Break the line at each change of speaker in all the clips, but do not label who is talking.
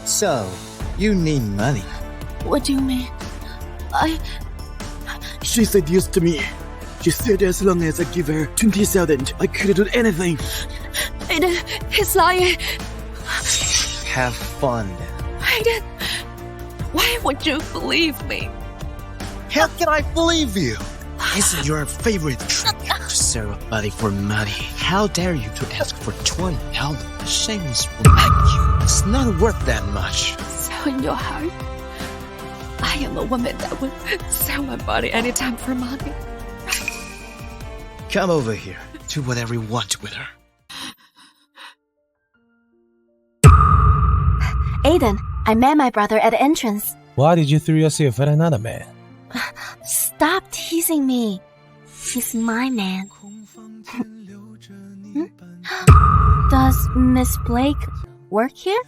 So, you need money.
What do you mean?
She said yes to me. She said as long as I give her 20,000, I could do anything.
Aiden, he's lying.
Have fun then.
Aiden, why would you believe me?
How can I believe you? Isn't your favorite trick to sell a body for money? How dare you to ask for 20,000? A shameless woman like you. It's not worth that much.
So in your heart, I am a woman that would sell my body anytime for money.
Come over here. Do whatever you want with her.
Aiden, I met my brother at the entrance.
Why did you throw yourself at another man?
Stop teasing me. He's my man. Does Miss Blake work here?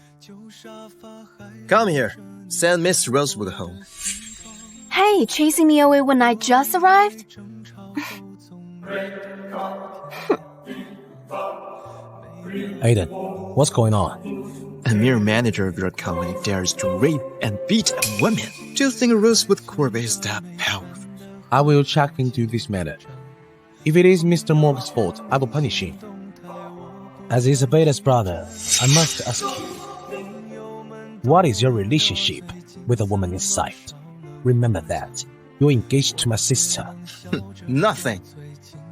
Come here. Send Miss Rosewood home.
Hey, chasing me away when I just arrived?
Aiden, what's going on?
A mere manager of your company dares to rape and beat a woman. Do you think Rosewood Corp is that powerful?
I will check into this matter. If it is Mr. Morgan's fault, I will punish him. As Isabella's brother, I must ask you, what is your relationship with the woman inside? Remember that. You're engaged to my sister.
Nothing.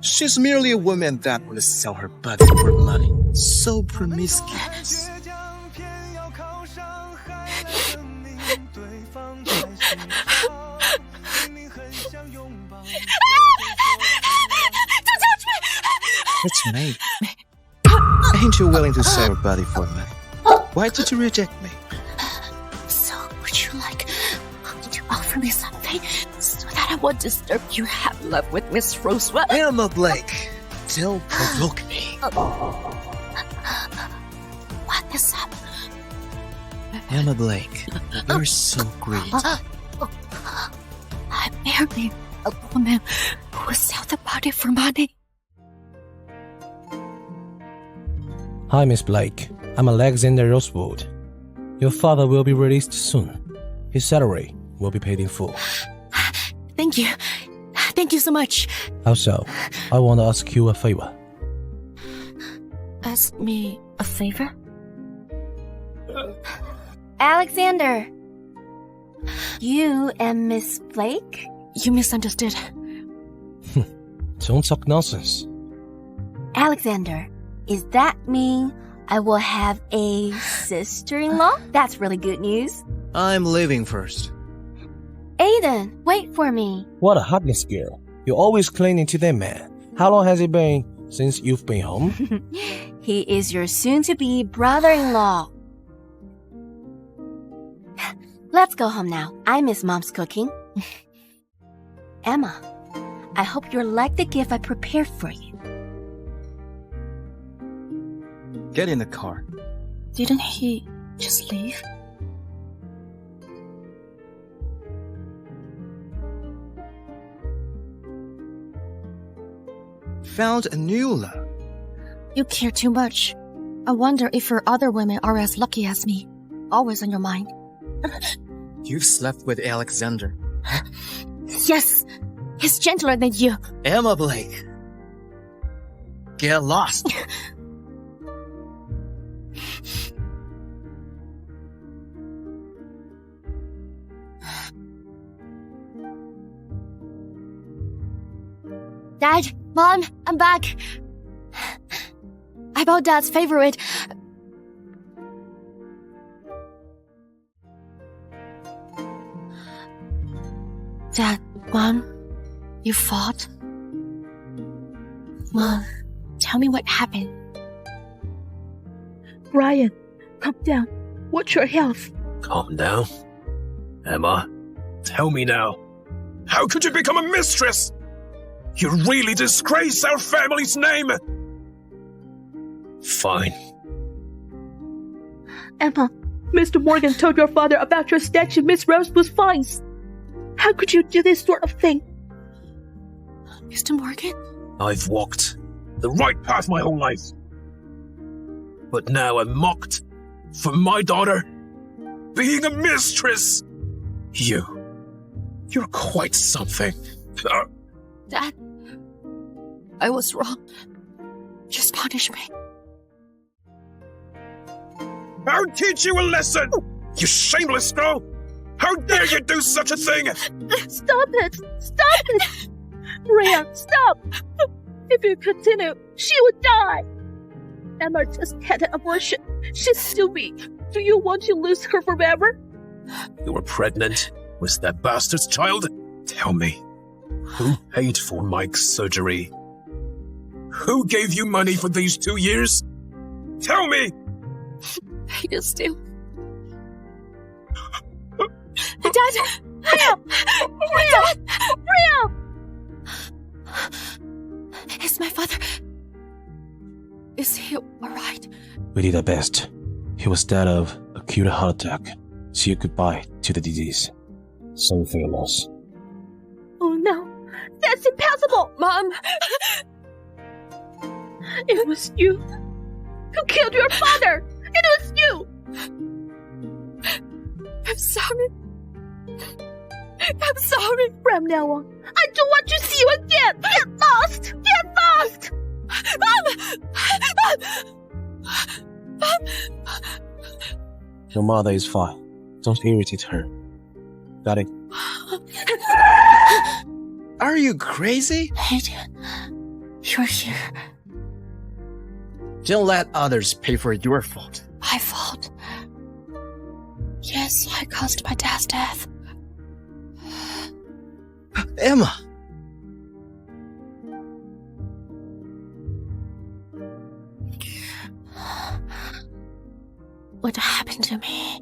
She's merely a woman that will sell her body for money. So promiscuous. It's me. Ain't you willing to sell your body for money? Why did you reject me?
So would you like to offer me something so that I won't disturb your happy love with Miss Rosewood?
Emma Blake, don't provoke me.
What is up?
Emma Blake, you're so greedy.
I'm marrying a woman who will sell the body for money.
Hi, Miss Blake. I'm Alexander Rosewood. Your father will be released soon. His salary will be paid in full.
Thank you. Thank you so much.
Also, I want to ask you a favor.
Ask me a favor?
Alexander. You and Miss Blake?
You misunderstood.
Don't talk nonsense.
Alexander, is that mean I will have a sister-in-law? That's really good news.
I'm leaving first.
Aiden, wait for me.
What a heartless girl. You're always clinging to that man. How long has it been since you've been home?
He is your soon-to-be brother-in-law. Let's go home now. I miss Mom's cooking. Emma, I hope you like the gift I prepared for you.
Get in the car.
Didn't he just leave?
Found a new love.
You care too much. I wonder if your other women are as lucky as me. Always on your mind.
You've slept with Alexander.
Yes, he's gentler than you.
Emma Blake. Get lost.
Dad, Mom, I'm back. I bought Dad's favorite. Dad, Mom, you fought? Mom, tell me what happened.
Ryan, calm down. Watch your health.
Calm down. Emma, tell me now. How could you become a mistress? You really disgrace our family's name! Fine.
Emma, Mr. Morgan told your father about your statue Miss Rosewood's finds. How could you do this sort of thing?
Mr. Morgan?
I've walked the right path my whole life. But now I'm mocked for my daughter. being a mistress. You're quite something.
Dad, I was wrong. Just punish me.
I'll teach you a lesson, you shameless girl! How dare you do such a thing!
Stop it! Stop it! Rhea, stop! If you continue, she will die. Emma just had an abortion. She's still weak. Do you want to lose her forever?
You were pregnant? Was that bastard's child? Tell me, who paid for Mike's surgery? Who gave you money for these 2 years? Tell me!
Aiden Steele. Dad!
Rhea! Rhea! Rhea!
Is my father... Is he alright?
We did our best. He was dead of acute heart attack. Say goodbye to the disease. Sorry for your loss.
Oh no! That's impossible!
Mom!
It was you who killed your father! It was you!
I'm sorry. I'm sorry.
From now on, I don't want to see you again! Get lost! Get lost!
Mom!
Your mother is fine. Don't irritate her. Got it?
Are you crazy?
Aiden, you're here.
Don't let others pay for your fault.
My fault. Yes, I caused my dad's death.
Emma!
What happened to me?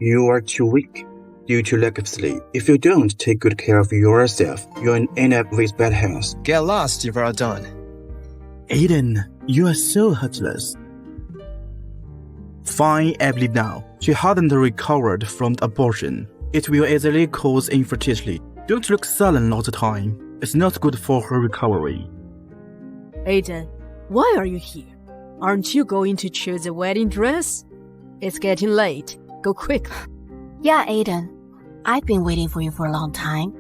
You are too weak due to lack of sleep. If you don't take good care of yourself, you'll end up with bad health.
Get lost if you're done.
Aiden, you are so heartless. Fine, I believe now. She hadn't recovered from the abortion. It will easily cause infertility. Don't look sullen all the time. It's not good for her recovery.
Aiden, why are you here? Aren't you going to choose a wedding dress? It's getting late. Go quick.
Yeah, Aiden. I've been waiting for you for a long time.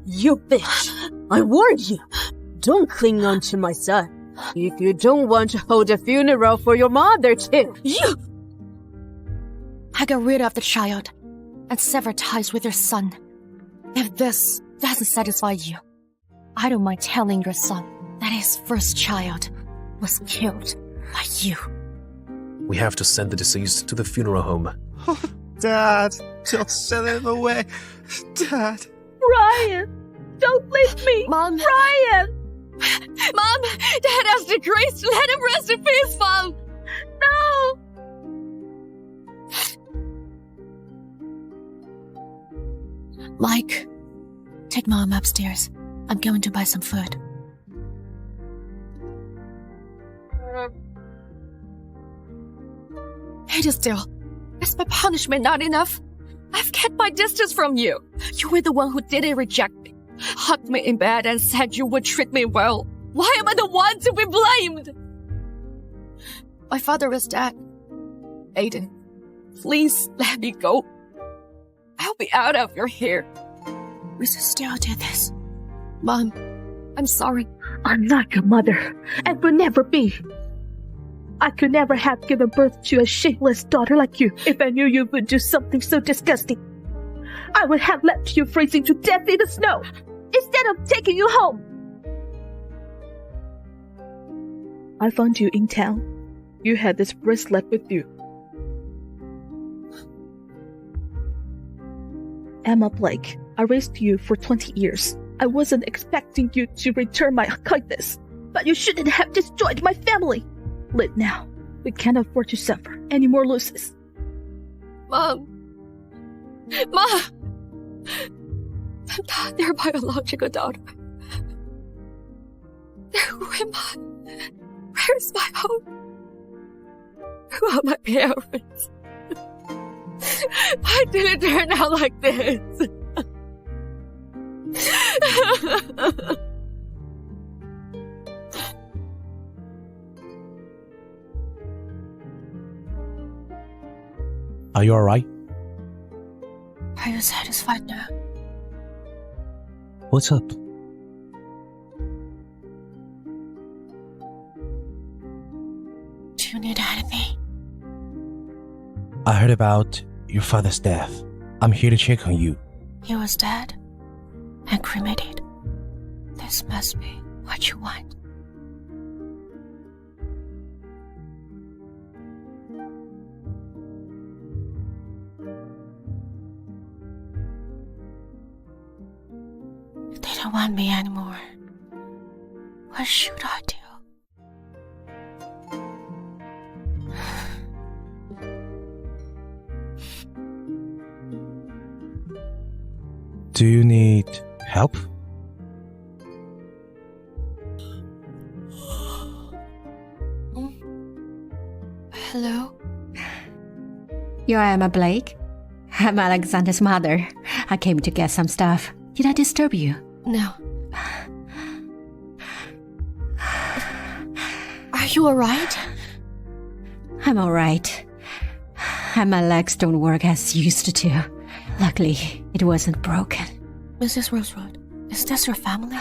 You bitch! I warned you! Don't cling on to my son. If you don't want to hold a funeral for your mother too.
You! I got rid of the child and severed ties with your son. If this doesn't satisfy you, I don't mind telling your son that his first child was killed by you.
We have to send the deceased to the funeral home.
Dad, don't send him away. Dad.
Ryan! Don't leave me!
Mom!
Ryan!
Mom! Dad has the grace to let him rest in peace, Mom!
No!
Mike, take Mom upstairs. I'm going to buy some food. Aiden Steele, is my punishment not enough? I've kept my distance from you. You were the one who didn't reject me, hugged me in bed and said you would treat me well. Why am I the one to be blamed? My father is dead. Aiden, please let me go. I'll be out of your hair. We should still do this. Mom, I'm sorry.
I'm not your mother, and will never be. I could never have given birth to a shameless daughter like you if I knew you would do something so disgusting. I would have left you freezing to death in the snow instead of taking you home. I found you in town. You had this bracelet with you. Emma Blake, I raised you for 20 years. I wasn't expecting you to return my kindness, but you shouldn't have destroyed my family. Live now. We can't afford to suffer any more losses.
Mom! Mom! I'm not their biological daughter. Who am I? Where's my home? Who are my parents? Why did it turn out like this?
Are you alright?
Are you satisfied now?
What's up?
Do you need anything?
I heard about your father's death. I'm here to check on you.
He was dead and cremated. This must be what you want. They don't want me anymore. What should I do?
Do you need help?
Hello?
You're Emma Blake? I'm Alexander's mother. I came to get some stuff. Did I disturb you?
No. Are you alright?
I'm alright. And my legs don't work as used to. Luckily, it wasn't broken.
Mrs. Rosewood, is this your family?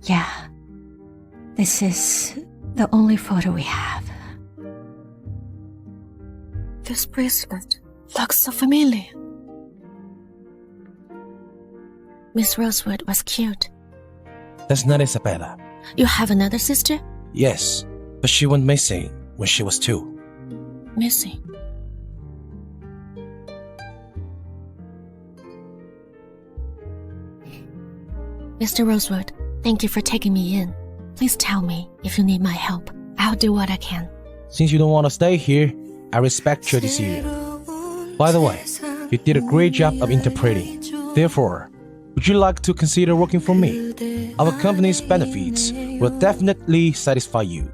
Yeah. This is the only photo we have.
This bracelet looks so familiar. Miss Rosewood was cute.
That's not Isabella.
You have another sister?
Yes, but she went missing when she was 2.
Missing. Mr. Rosewood, thank you for taking me in. Please tell me if you need my help. I'll do what I can.
Since you don't want to stay here, I respect your decision. By the way, you did a great job of interpreting. Therefore, would you like to consider working for me? Our company's benefits will definitely satisfy you.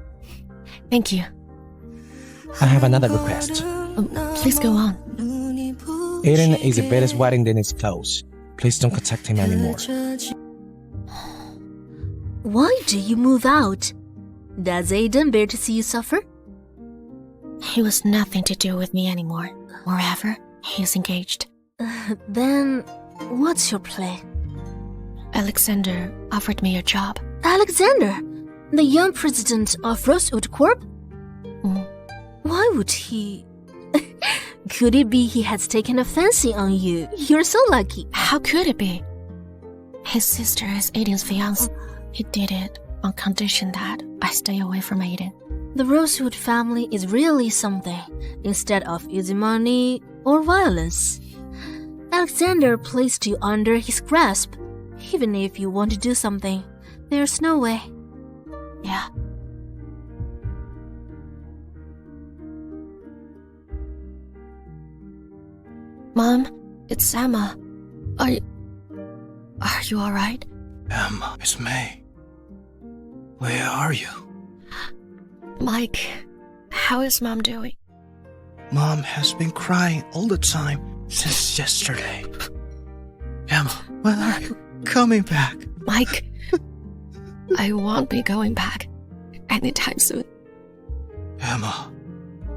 Thank you.
I have another request.
Please go on.
Aiden and Isabella's wedding day is close. Please don't contact him anymore.
Why do you move out? Does Aiden bear to see you suffer?
He was nothing to do with me anymore. Moreover, he is engaged.
Then, what's your plan?
Alexander offered me a job.
Alexander, the young president of Rosewood Corp?
Mm.
Why would he? Could it be he has taken a fancy on you? You're so lucky.
How could it be? His sister is Aiden's fiancée. He did it on condition that I stay away from Aiden.
The Rosewood family is really something, instead of easy money or violence. Alexander placed you under his grasp. Even if you want to do something, there's no way.
Yeah. Mom, it's Emma. Are you alright?
Emma, it's me. Where are you?
Mike, how is Mom doing?
Mom has been crying all the time since yesterday. Emma, when are you coming back?
Mike, I won't be going back anytime soon.
Emma,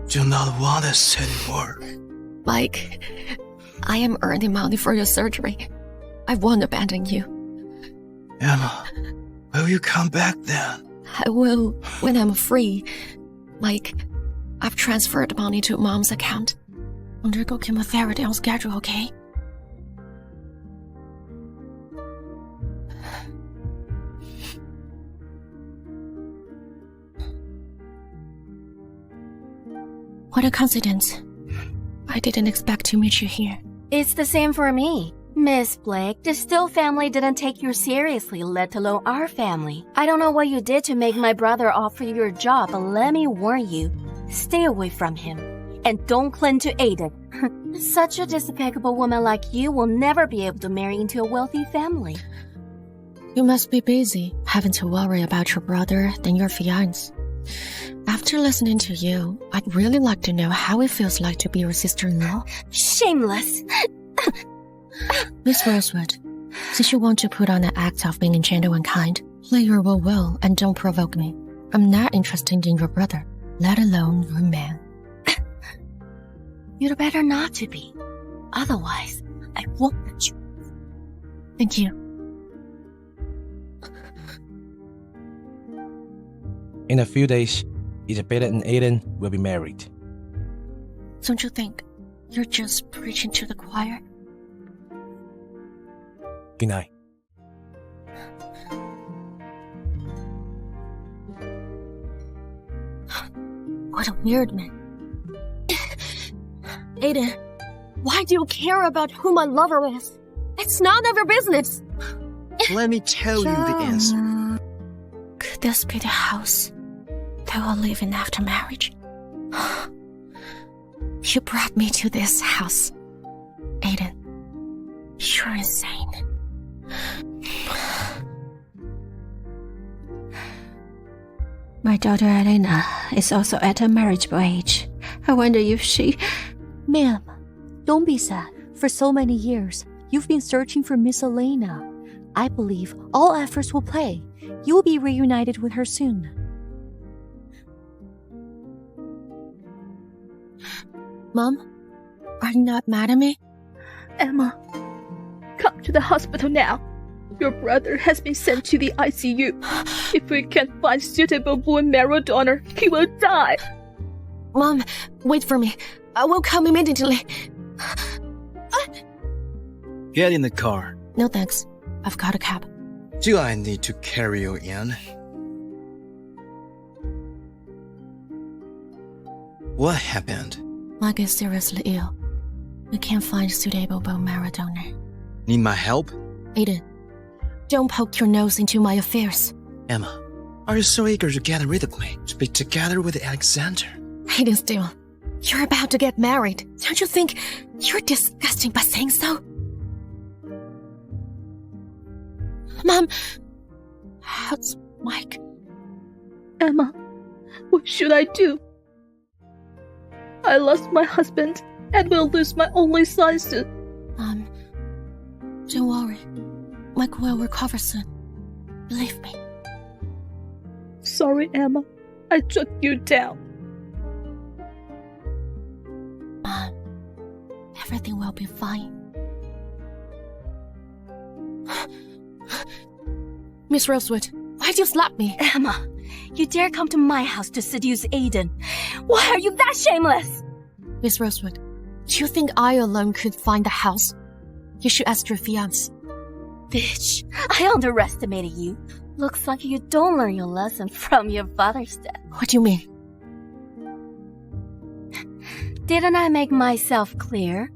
do not want this anymore.
Mike, I am earning money for your surgery. I won't abandon you.
Emma, will you come back then?
I will when I'm free. Mike, I've transferred money to Mom's account. Undergo chemotherapy on schedule, okay? What a coincidence. I didn't expect to meet you here.
It's the same for me. Miss Blake, the Steele family didn't take you seriously, let alone our family. I don't know what you did to make my brother offer you your job, but let me warn you, stay away from him. And don't cling to Aiden. Such a despicable woman like you will never be able to marry into a wealthy family.
You must be busy, having to worry about your brother than your fiancé. After listening to you, I'd really like to know how it feels like to be your sister-in-law.
Shameless!
Miss Rosewood, since you want to put on an act of being gentle and kind, play your role well and don't provoke me. I'm not interested in your brother, let alone your man.
You'd better not to be. Otherwise, I won't let you.
Thank you.
In a few days, Isabella and Aiden will be married.
Don't you think you're just preaching to the choir?
Good night.
What a weird man. Aiden, why do you care about who my lover is? It's none of your business.
Let me tell you the answer.
Could this be the house that we'll live in after marriage? You brought me to this house. Aiden, you're insane.
My daughter Elena is also at a marriageable age. I wonder if she...
Ma'am, don't be sad. For so many years, you've been searching for Miss Elena. I believe all efforts will pay. You'll be reunited with her soon.
Mom, are you not mad at me?
Emma, come to the hospital now. Your brother has been sent to the ICU. If we can't find suitable bone marrow donor, he will die.
Mom, wait for me. I will come immediately.
Get in the car.
No thanks. I've got a cab.
Do I need to carry you in? What happened?
Mike is seriously ill. We can't find suitable bone marrow donor.
Need my help?
Aiden, don't poke your nose into my affairs.
Emma, are you so eager to get rid of me, to be together with Alexander?
Aiden Steele, you're about to get married. Don't you think you're disgusting by saying so? Mom, how's Mike?
Emma, what should I do? I lost my husband and will lose my only son soon.
Don't worry. Mike will recover soon. Believe me.
Sorry, Emma. I took you down.
Mom, everything will be fine. Miss Rosewood, why did you slap me?
Emma, you dare come to my house to seduce Aiden. Why are you that shameless?
Miss Rosewood, do you think I alone could find the house? You should ask your fiancé.
Bitch, I underestimated you. Looks like you don't learn your lesson from your father's death.
What do you mean?
Didn't I make myself clear?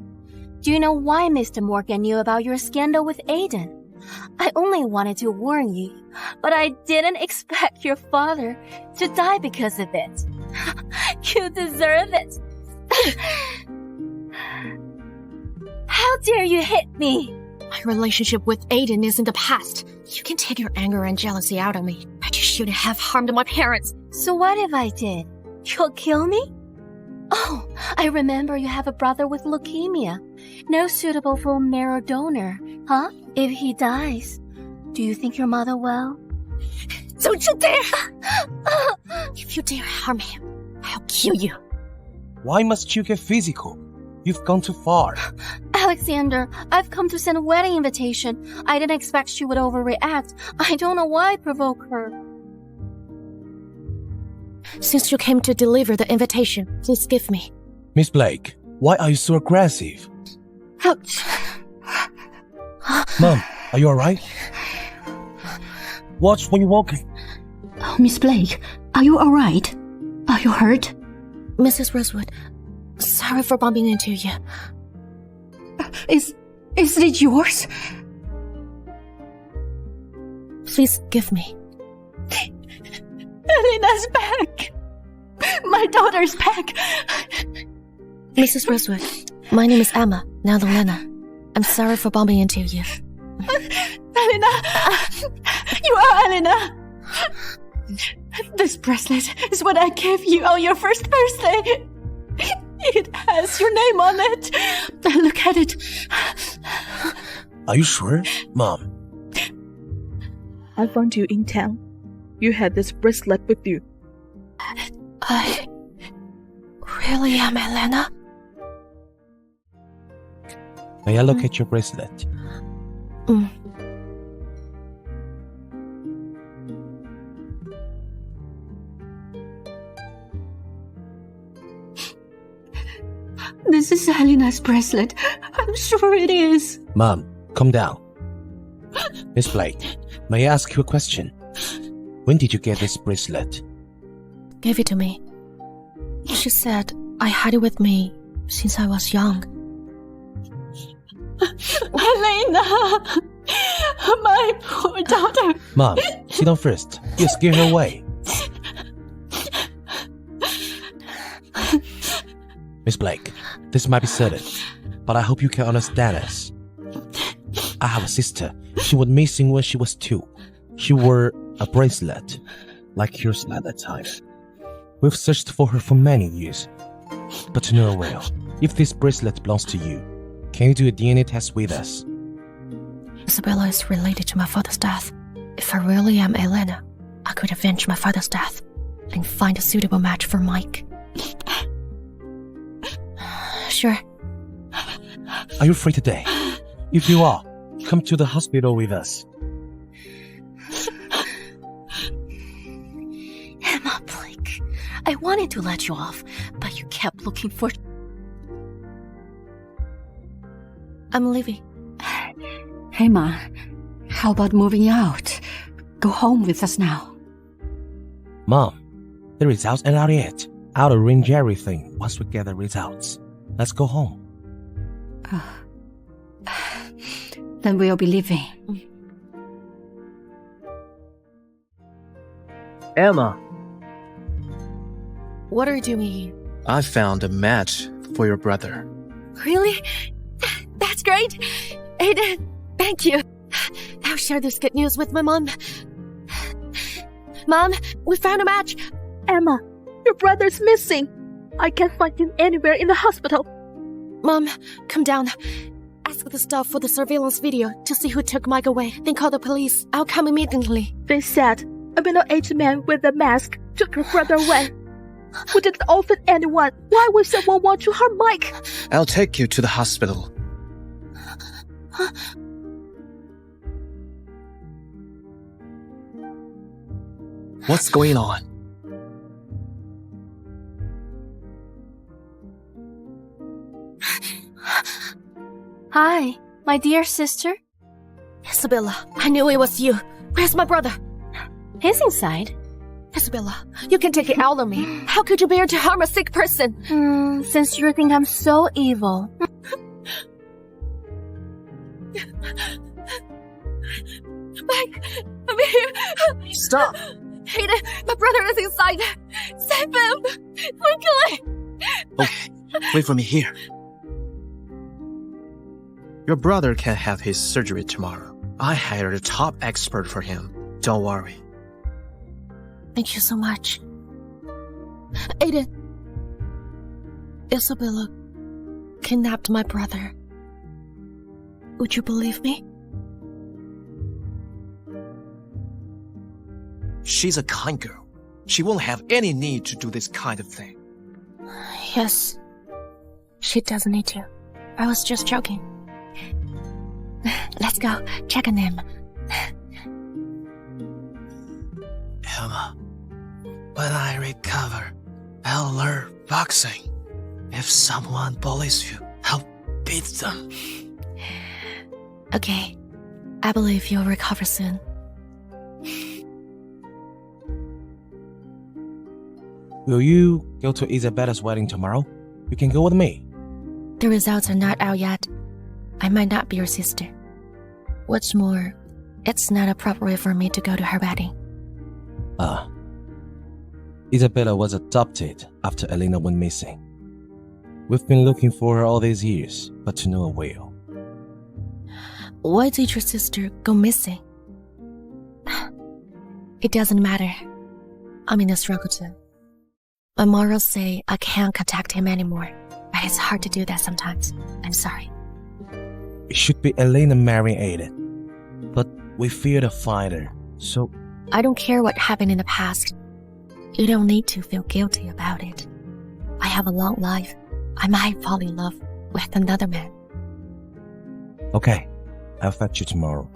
Do you know why Mr. Morgan knew about your scandal with Aiden? I only wanted to warn you, but I didn't expect your father to die because of it. You deserve it. How dare you hit me?
My relationship with Aiden is in the past. You can take your anger and jealousy out on me, but you shouldn't have harmed my parents.
So what if I did? You'll kill me? Oh, I remember you have a brother with leukemia. No suitable bone marrow donor, huh? If he dies, do you think your mother will?
Don't you dare! If you dare harm him, I'll kill you.
Why must you get physical? You've gone too far.
Alexander, I've come to send a wedding invitation. I didn't expect she would overreact. I don't know why I provoked her.
Since you came to deliver the invitation, please give me.
Miss Blake, why are you so aggressive?
Ouch.
Mom, are you alright? Watch when you're walking.
Oh, Miss Blake, are you alright? Are you hurt?
Mrs. Rosewood, sorry for bumping into you.
Is it yours?
Please give me.
Elena's back. My daughter's back.
Mrs. Rosewood, my name is Emma, not Elena. I'm sorry for bumping into you.
Elena! You are Elena! This bracelet is what I gave you on your first birthday. It has your name on it. Look at it.
Are you sure, Mom?
I found you in town. You had this bracelet with you.
I really am Elena?
May I look at your bracelet?
This is Helena's bracelet. I'm sure it is.
Mom, calm down. Miss Blake, may I ask you a question? When did you get this bracelet?
Gave it to me. She said I had it with me since I was young.
Helena! My poor daughter.
Mom, sit down first. You scare her away. Miss Blake, this might be sudden, but I hope you can understand us. I have a sister. She went missing when she was 2. She wore a bracelet, like yours at that time. We've searched for her for many years, but to no avail. If this bracelet belongs to you, can you do a DNA test with us?
Isabella is related to my father's death. If I really am Elena, I could avenge my father's death and find a suitable match for Mike. Sure.
Are you free today? If you are, come to the hospital with us.
Emma Blake, I wanted to let you off, but you kept looking for...
I'm leaving.
Emma, how about moving out? Go home with us now.
Mom, the results are not yet. I'll arrange everything once we get the results. Let's go home.
Then we'll be leaving.
Emma,
What are you doing here?
I found a match for your brother.
Really? That's great. Aiden, thank you. I'll share this good news with my mom. Mom, we found a match.
Emma, your brother's missing. I can't find him anywhere in the hospital.
Mom, come down. Ask the staff for the surveillance video to see who took Mike away. Then call the police. I'll come immediately.
They said a middle-aged man with a mask took your brother away. We didn't offend anyone. Why would someone want to harm Mike?
I'll take you to the hospital. What's going on?
Hi, my dear sister.
Isabella, I knew it was you. Where's my brother?
He's inside.
Isabella, you can take it out on me. How could you bear to harm a sick person?
Since you think I'm so evil.
Mike, I'm here.
Stop!
Aiden, my brother is inside. Save him! Quickly!
Okay, wait for me here. Your brother can have his surgery tomorrow. I hired a top expert for him. Don't worry.
Thank you so much. Aiden. Isabella kidnapped my brother. Would you believe me?
She's a kind girl. She won't have any need to do this kind of thing.
Yes. She doesn't need to. I was just joking. Let's go. Check on him.
Emma, when I recover, I'll learn boxing. If someone bullies you, I'll beat them.
Okay. I believe you'll recover soon.
Will you go to Isabella's wedding tomorrow? You can go with me.
The results are not out yet. I might not be your sister. What's more, it's not appropriate for me to go to her wedding.
Isabella was adopted after Elena went missing. We've been looking for her all these years, but to no avail.
Why did your sister go missing? It doesn't matter. I'm in a struggle too. My morals say I can't contact him anymore, but it's hard to do that sometimes. I'm sorry.
It should be Elena marrying Aiden, but we fear to find her, so...
I don't care what happened in the past. You don't need to feel guilty about it. I have a long life. I might fall in love with another man.
Okay, I'll fetch you tomorrow.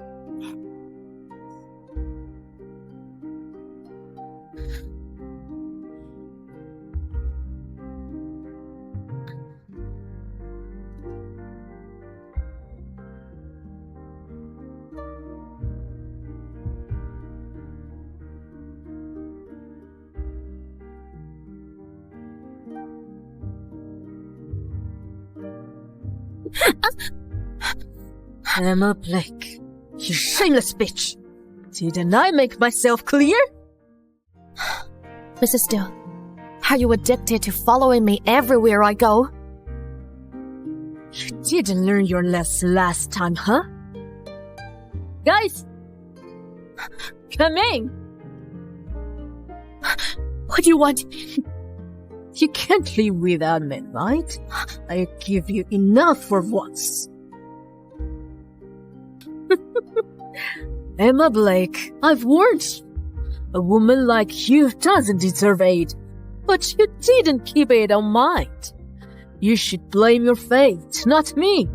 Emma Blake, you shameless bitch! Didn't I make myself clear? Mrs. Steele, are you addicted to following me everywhere I go? You didn't learn your lesson last time, huh? Guys! Come in! What do you want? You can't live without me, right? I give you enough for once. Emma Blake, I've warned you. A woman like you doesn't deserve aid. But you didn't keep it in mind. You should blame your fate, not me.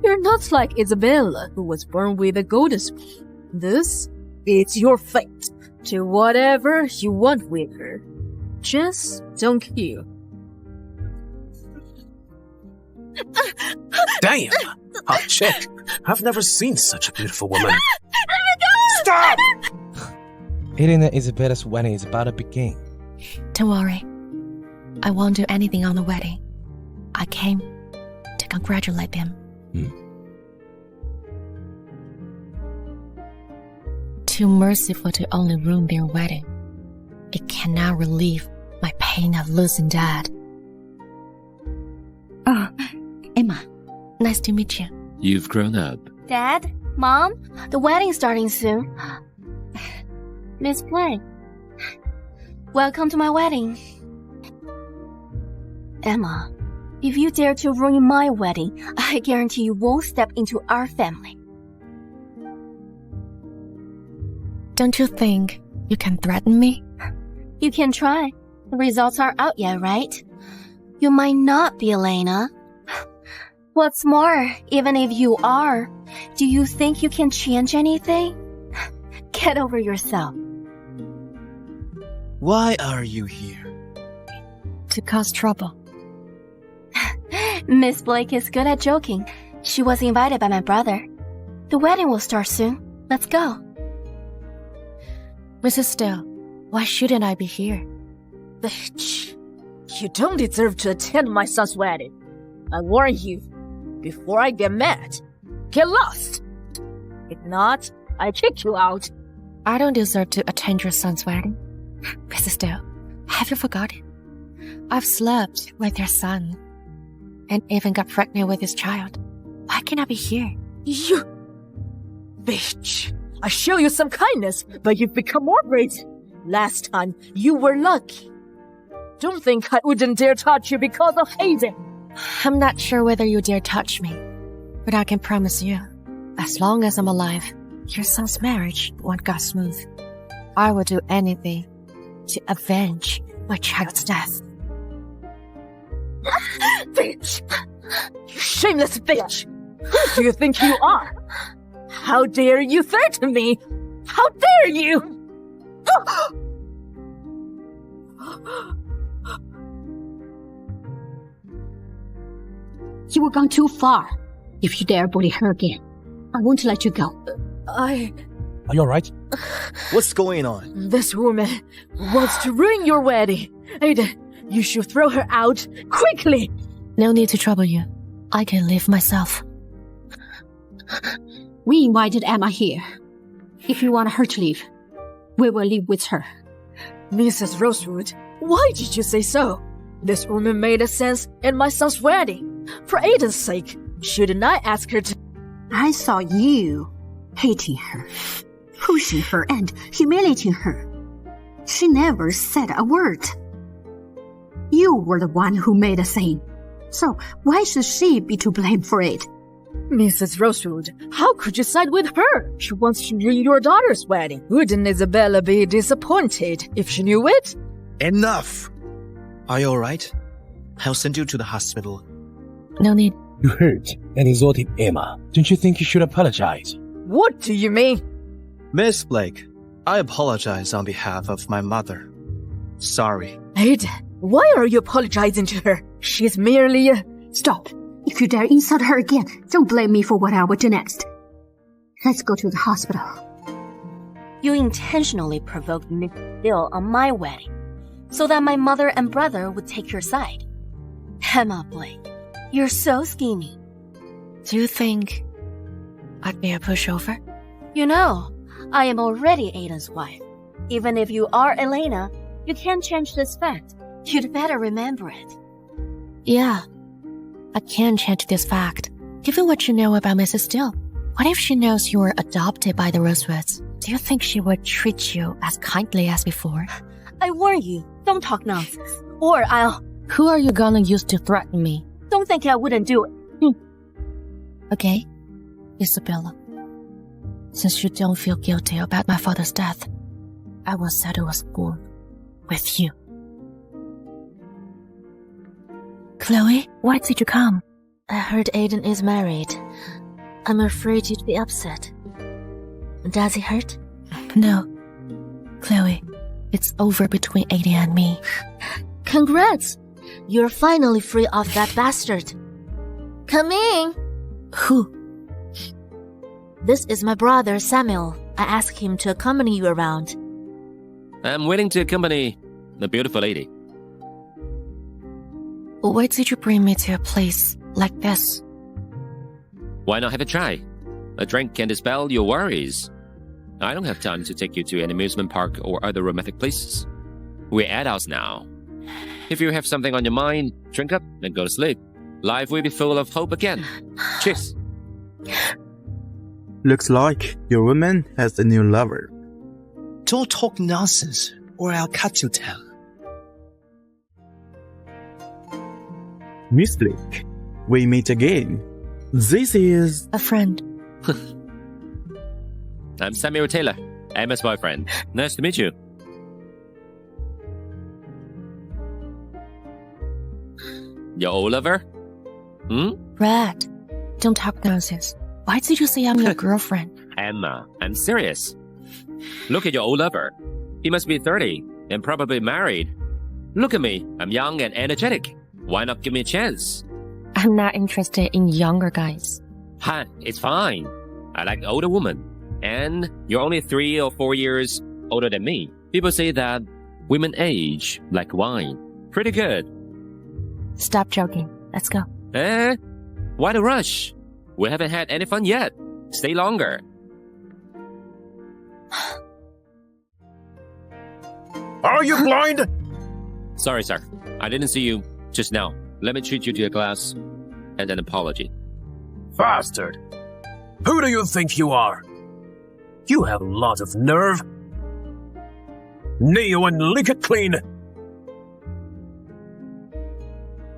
You're not like Isabella, who was born with a golden spoon. This is your fate. Do whatever you want with her. Just don't kill.
Damn! I'll check. I've never seen such a beautiful woman. Stop!
Aiden and Isabella's wedding is about to begin.
Don't worry. I won't do anything on the wedding. I came to congratulate them. Too merciful to only ruin their wedding. It cannot relieve my pain of losing Dad.
Oh, Emma.
Nice to meet you.
You've grown up.
Dad? Mom? The wedding's starting soon. Miss Blake, welcome to my wedding. Emma, if you dare to ruin my wedding, I guarantee you won't step into our family.
Don't you think you can threaten me?
You can try. The results aren't out yet, right? You might not be Elena. What's more, even if you are, do you think you can change anything? Get over yourself.
Why are you here?
To cause trouble.
Miss Blake is good at joking. She was invited by my brother. The wedding will start soon. Let's go.
Mrs. Steele, why shouldn't I be here? Bitch, you don't deserve to attend my son's wedding. I warn you, before I get mad, get lost. If not, I kick you out. I don't deserve to attend your son's wedding. Mrs. Steele, have you forgotten? I've slept with your son and even got pregnant with his child. Why can't I be here? You... Bitch, I show you some kindness, but you've become more great. Last time, you were lucky. Don't think I wouldn't dare touch you because of Aiden. I'm not sure whether you dare touch me, but I can promise you, as long as I'm alive, your son's marriage won't go smooth. I will do anything to avenge my child's death. Bitch! You shameless bitch! Who do you think you are? How dare you threaten me? How dare you?
You have gone too far. If you dare bully her again, I won't let you go.
Are you alright?
What's going on?
This woman wants to ruin your wedding. Aiden, you should throw her out quickly. No need to trouble you. I can leave myself.
We invited Emma here. If you want her to leave, we will leave with her.
Mrs. Rosewood, why did you say so? This woman made a sense in my son's wedding. For Aiden's sake, shouldn't I ask her to...
I saw you hating her, pushing her and humiliating her. She never said a word. You were the one who made a scene. So why should she be to blame for it?
Mrs. Rosewood, how could you side with her? She wants to ruin your daughter's wedding. Wouldn't Isabella be disappointed if she knew it?
Enough! Are you alright? I'll send you to the hospital.
No need.
You hurt and insulted Emma. Don't you think you should apologize?
What do you mean?
Miss Blake, I apologize on behalf of my mother. Sorry.
Aiden, why are you apologizing to her? She's merely a...
Stop. If you dare insult her again, don't blame me for what I will do next. Let's go to the hospital.
You intentionally provoked Miss Steele on my wedding, so that my mother and brother would take your side. Emma Blake, you're so scheming.
Do you think I'd be a pushover?
You know, I am already Aiden's wife. Even if you are Elena, you can't change this fact. You'd better remember it.
Yeah, I can change this fact. Given what you know about Mrs. Steele, what if she knows you were adopted by the Rosewoods? Do you think she would treat you as kindly as before?
I warn you, don't talk nonsense, or I'll...
Who are you gonna use to threaten me?
Don't think I wouldn't do it.
Okay, Isabella. Since you don't feel guilty about my father's death, I will settle a score with you. Chloe, why did you come?
I heard Aiden is married. I'm afraid you'd be upset. Does he hurt?
No. Chloe, it's over between Aiden and me.
Congrats! You're finally free of that bastard. Come in.
Who?
This is my brother, Samuel. I asked him to accompany you around.
I'm willing to accompany the beautiful lady.
Why did you bring me to a place like this?
Why not have a try? A drink can dispel your worries. I don't have time to take you to an amusement park or other romantic places. We're adults now. If you have something on your mind, drink up and go to sleep. Life will be full of hope again. Cheers.
Looks like your woman has a new lover.
Don't talk nonsense, or I'll cut you down.
Miss Blake, we meet again. This is...
A friend.
I'm Samuel Taylor, Emma's boyfriend. Nice to meet you. Your old lover?
Brad, don't talk nonsense. Why did you say I'm your girlfriend?
Emma, I'm serious. Look at your old lover. He must be 30 and probably married. Look at me. I'm young and energetic. Why not give me a chance?
I'm not interested in younger guys.
Huh, it's fine. I like older women. And you're only 3 or 4 years older than me. People say that women age like wine. Pretty good.
Stop joking. Let's go.
Why the rush? We haven't had any fun yet. Stay longer.
Are you blind?
Sorry, sir. I didn't see you just now. Let me treat you to a glass and an apology.
Bastard. Who do you think you are? You have a lot of nerve. Kneel and lick it clean.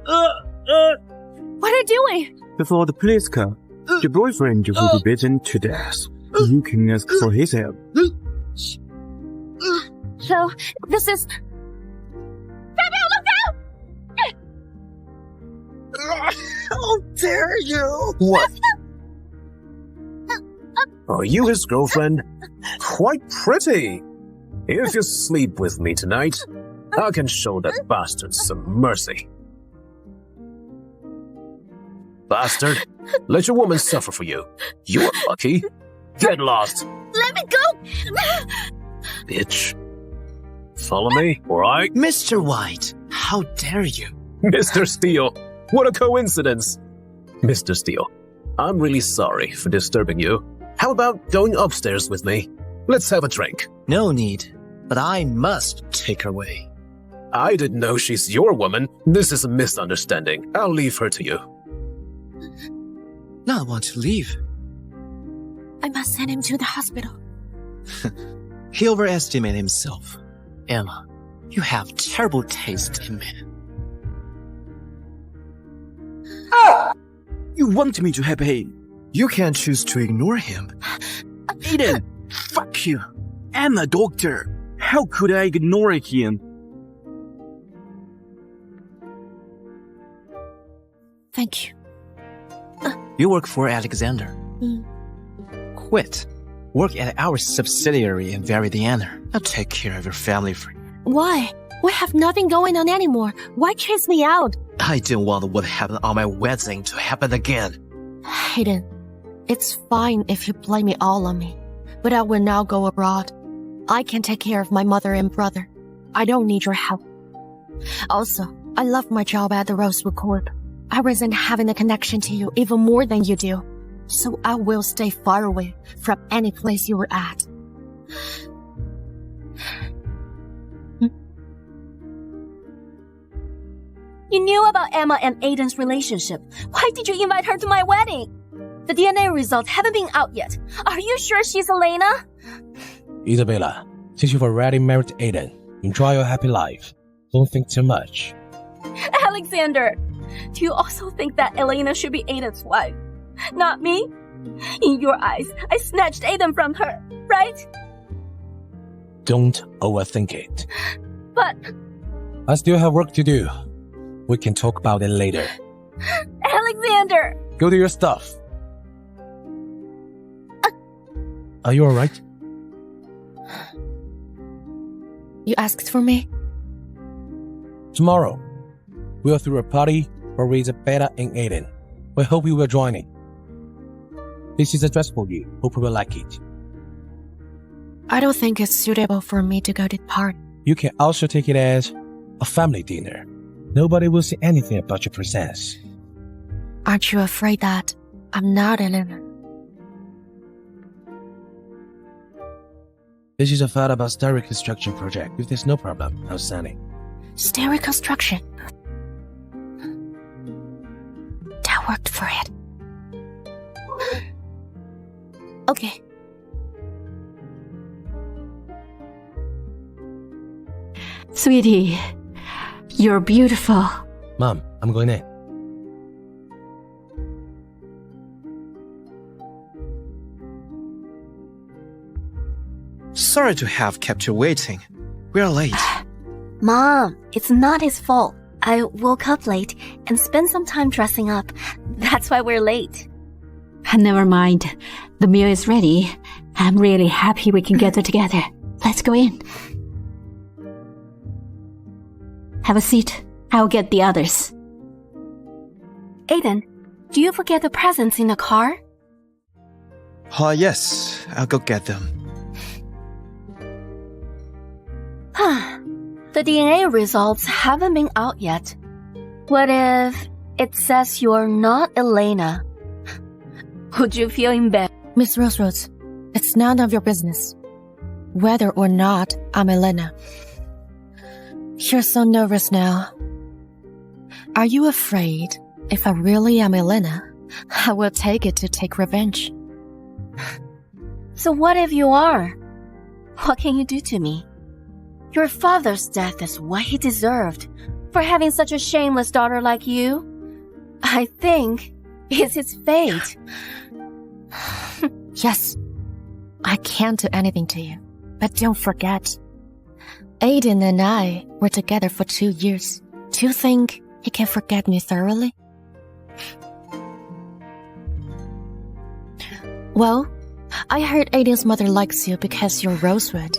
What are you doing?
Before the police come, your boyfriend will be beaten to death. You can ask for his help.
So, this is...
How dare you!
What?
Are you his girlfriend? Quite pretty. If you sleep with me tonight, I can show that bastard some mercy. Bastard, let your woman suffer for you. You are lucky. Get lost.
Let me go!
Bitch. Follow me, alright?
Mr. White, how dare you?
Mr. Steele, what a coincidence. Mr. Steele, I'm really sorry for disturbing you. How about going upstairs with me? Let's have a drink.
No need, but I must take her away.
I didn't know she's your woman. This is a misunderstanding. I'll leave her to you.
Not want to leave.
I must send him to the hospital.
He overestimated himself. Emma, you have terrible taste in men.
You want me to help him?
You can't choose to ignore him.
Aiden, fuck you. I'm a doctor. How could I ignore him?
Thank you.
You work for Alexander.
Mm.
Quit. Work at our subsidiary and marry Diana. I'll take care of your family for you.
Why? We have nothing going on anymore. Why chase me out?
I didn't want what happened on my wedding to happen again.
Hayden, it's fine if you blame it all on me, but I will now go abroad. I can take care of my mother and brother. I don't need your help. Also, I love my job at the Rosewood Corp. I resent having a connection to you even more than you do. So I will stay far away from any place you were at.
You knew about Emma and Aiden's relationship. Why did you invite her to my wedding? The DNA results haven't been out yet. Are you sure she's Elena?
Isabella, since you've already married Aiden, enjoy your happy life. Don't think too much.
Alexander, do you also think that Elena should be Aiden's wife? Not me? In your eyes, I snatched Aiden from her, right?
Don't overthink it.
But
I still have work to do. We can talk about it later.
Alexander!
Go do your stuff. Are you alright?
You asked for me?
Tomorrow, we'll throw a party for Isabella and Aiden. We hope you will join it. This is a dress for you. Hope you will like it.
I don't think it's suitable for me to go to the party.
You can also take it as a family dinner. Nobody will see anything about your presence.
Aren't you afraid that I'm not Elena?
This is a file about star reconstruction project. If there's no problem, I'll sign it.
Stair reconstruction. That worked for it. Okay.
Sweetie, you're beautiful.
Mom, I'm going in.
Sorry to have kept you waiting. We're late.
Mom, it's not his fault. I woke up late and spent some time dressing up. That's why we're late.
Never mind. The meal is ready. I'm really happy we can gather together. Let's go in. Have a seat. I'll get the others.
Aiden, do you forget the presents in the car?
Yes. I'll go get them.
The DNA results haven't been out yet. What if it says you're not Elena? Would you feel embarrassed?
Miss Rosewood, it's none of your business. Whether or not I'm Elena. You're so nervous now. Are you afraid if I really am Elena, I will take it to take revenge?
So what if you are? What can you do to me? Your father's death is what he deserved for having such a shameless daughter like you. I think it's his fate.
Yes, I can't do anything to you. But don't forget, Aiden and I were together for 2 years. Do you think he can forget me thoroughly? Well, I heard Aiden's mother likes you because you're Rosewood.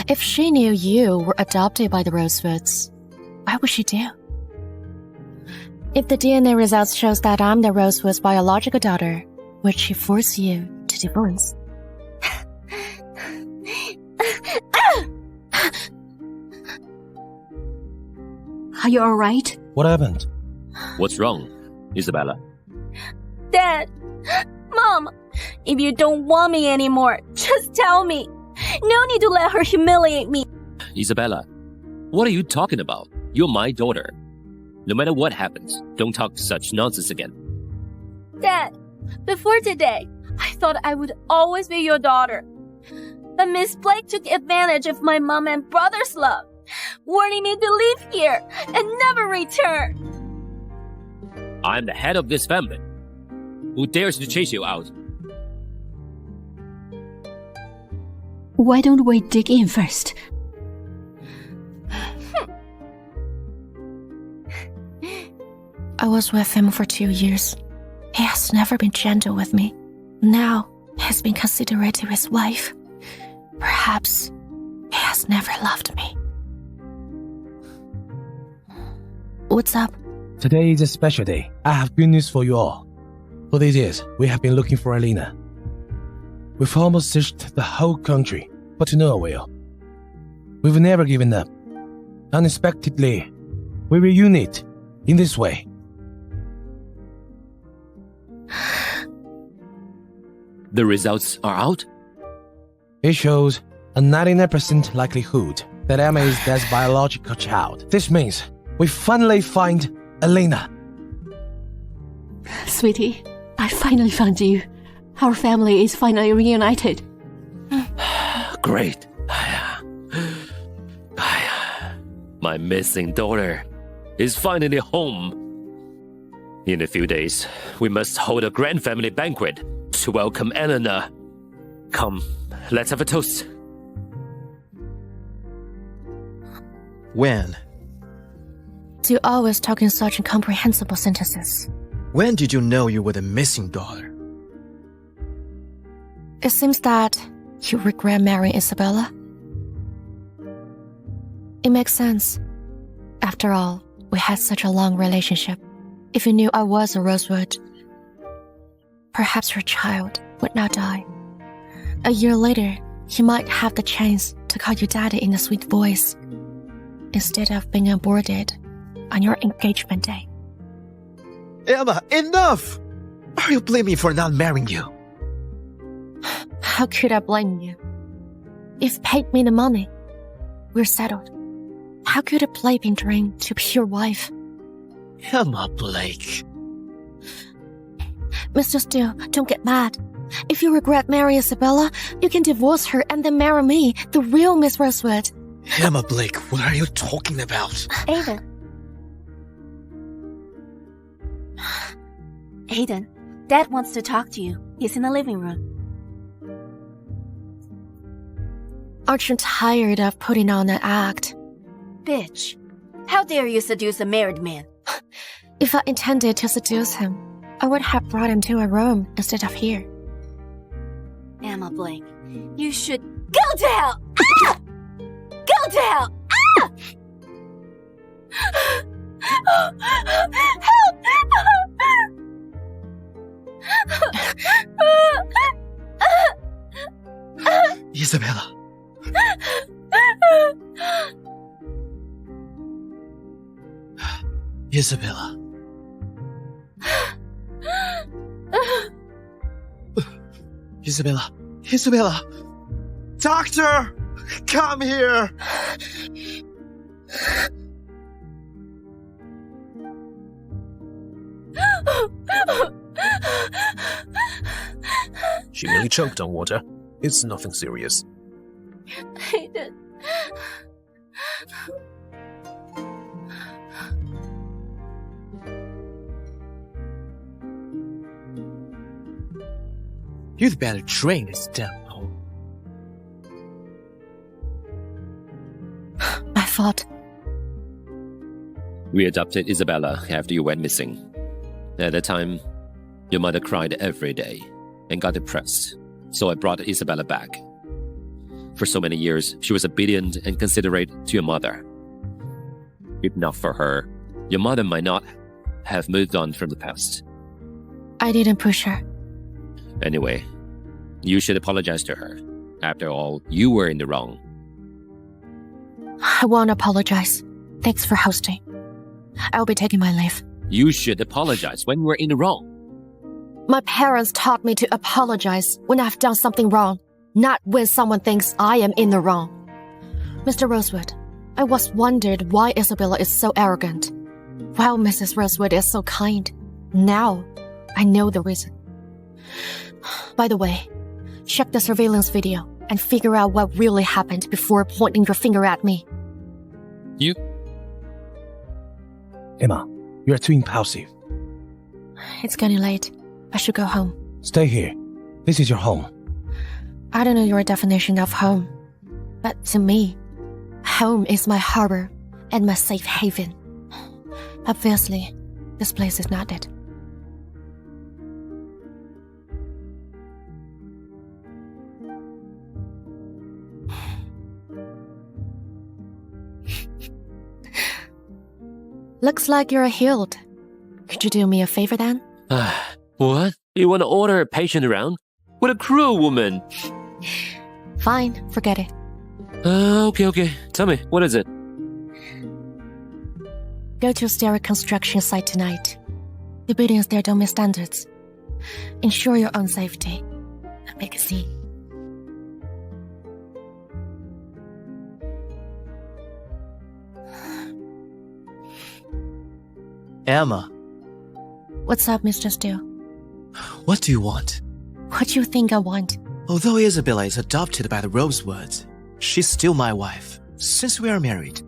If she knew you were adopted by the Rosewoods, what would she do? If the DNA results shows that I'm the Rosewood's biological daughter, would she force you to divorce?
Are you alright?
What happened?
What's wrong, Isabella?
Dad, Mom, if you don't want me anymore, just tell me. No need to let her humiliate me.
Isabella, what are you talking about? You're my daughter. No matter what happens, don't talk such nonsense again.
Dad, before today, I thought I would always be your daughter. But Miss Blake took advantage of my mom and brother's love, warning me to leave here and never return.
I'm the head of this family. Who dares to chase you out?
Why don't we dig in first?
I was with him for 2 years.
He has never been gentle with me. Now, he has been considerate to his wife. Perhaps he has never loved me. What's up?
Today is a special day. I have good news for you all. For these years, we have been looking for Elena. We've almost searched the whole country, but to no avail. We've never given up. Unexpectedly, we reunite in this way.
The results are out?
It shows a 99% likelihood that Emma is Dad's biological child. This means we finally find Elena.
Sweetie, I finally found you. Our family is finally reunited.
Great. My missing daughter is finally home. In a few days, we must hold a grand family banquet to welcome Elena. Come, let's have a toast.
When?
Do you always talk in such incomprehensible sentences?
When did you know you were the missing daughter?
It seems that you regret marrying Isabella. It makes sense. After all, we had such a long relationship. If you knew I was a Rosewood, perhaps your child would not die. A year later, he might have the chance to call you daddy in a sweet voice, instead of being aborted on your engagement day.
Emma, enough! Are you blaming me for not marrying you?
How could I blame you? You've paid me the money. We're settled. How could a playpen dream to be your wife?
Emma Blake.
Mr. Steele, don't get mad. If you regret marrying Isabella, you can divorce her and then marry me, the real Miss Rosewood.
Emma Blake, what are you talking about?
Aiden. Aiden, Dad wants to talk to you. He's in the living room.
Aren't you tired of putting on an act?
Bitch. How dare you seduce a married man?
If I intended to seduce him, I would have brought him to a room instead of here.
Emma Blake, you should go to hell! Ah! Go to hell! Ah! Help!
Isabella. Isabella. Isabella. Isabella. Doctor! Come here!
She nearly choked on water. It's nothing serious.
Aiden.
You'd better train this demo.
My fault.
We adopted Isabella after you went missing. At the time, your mother cried every day and got depressed, so I brought Isabella back. For so many years, she was obedient and considerate to your mother. If not for her, your mother might not have moved on from the past.
I didn't push her.
Anyway, you should apologize to her. After all, you were in the wrong.
I won't apologize. Thanks for hosting. I'll be taking my leave.
You should apologize when we're in the wrong.
My parents taught me to apologize when I've done something wrong, not when someone thinks I am in the wrong. Mr. Rosewood, I once wondered why Isabella is so arrogant, while Mrs. Rosewood is so kind. Now, I know the reason. By the way, check the surveillance video and figure out what really happened before pointing your finger at me.
You...
Emma, you are too impulsive.
It's getting late. I should go home.
Stay here. This is your home.
I don't know your definition of home, but to me, home is my harbor and my safe haven. Obviously, this place is not it. Looks like you're healed. Could you do me a favor then?
What? You want to order a patient around? What a cruel woman.
Fine, forget it.
Okay. Tell me, what is it?
Go to a stair construction site tonight. The buildings there don't meet standards. Ensure your own safety. Make a scene.
Emma,
What's up, Mr. Steele?
what do you want?
What do you think I want?
Although Isabella is adopted by the Rosewoods, she's still my wife. Since we are married,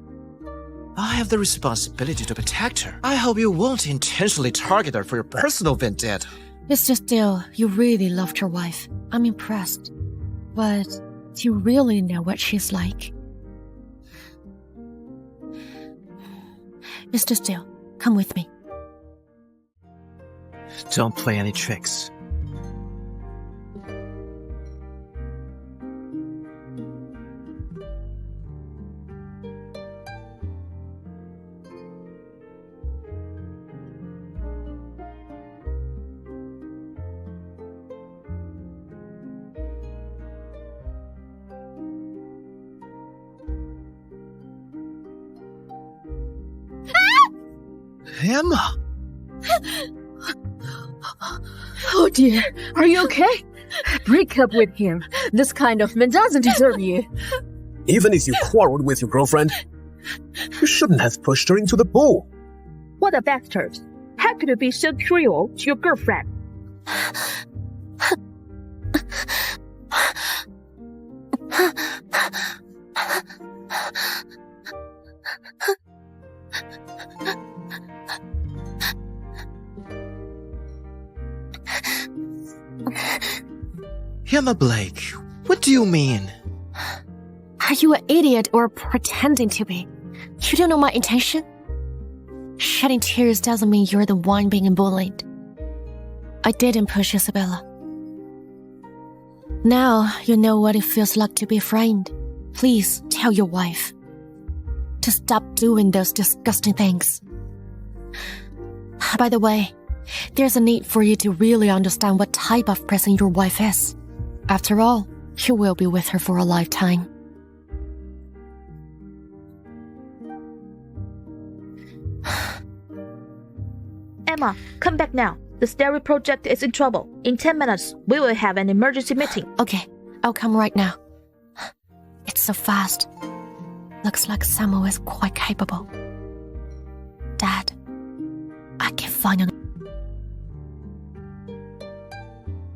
I have the responsibility to protect her. I hope you won't intentionally target her for your personal vendetta.
Mr. Steele, you really loved your wife. I'm impressed. But do you really know what she's like? Mr. Steele, come with me.
Don't play any tricks. Emma!
Oh dear, are you okay? Break up with him. This kind of man doesn't deserve you.
Even if you quarreled with your girlfriend, you shouldn't have pushed her into the pool.
What a bastard. How could you be so cruel to your girlfriend?
Emma Blake, what do you mean?
Are you an idiot or pretending to be? You don't know my intention? Shedding tears doesn't mean you're the one being bullied. I didn't push Isabella. Now you know what it feels like to be framed. Please tell your wife to stop doing those disgusting things. By the way, there's a need for you to really understand what type of person your wife is. After all, you will be with her for a lifetime.
Emma, come back now. The stereo project is in trouble. In 10 minutes, we will have an emergency meeting.
Okay, I'll come right now. It's so fast. Looks like Samuel is quite capable. Dad, I can finally...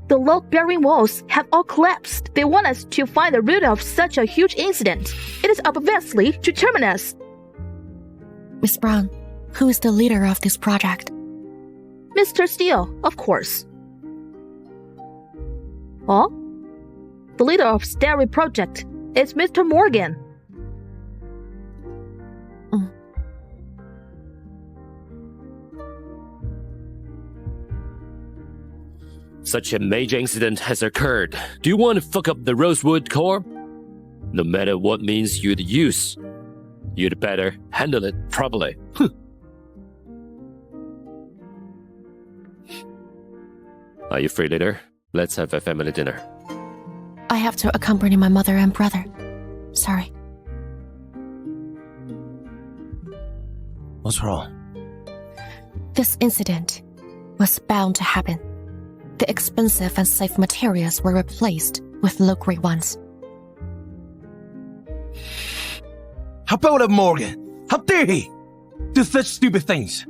The load-bearing walls have all collapsed. They want us to find the root of such a huge incident. It is obviously to terminus.
Miss Brown, who is the leader of this project?
Mr. Steele, of course. Oh? The leader of Stereo Project is Mr. Morgan.
Such a major incident has occurred. Do you want to fuck up the Rosewood core? No matter what means you'd use, you'd better handle it properly. Are you free later? Let's have a family dinner.
I have to accompany my mother and brother. Sorry.
What's wrong?
This incident was bound to happen. The expensive and safe materials were replaced with low-grade ones.
How about it, Morgan? How dare he do such stupid things?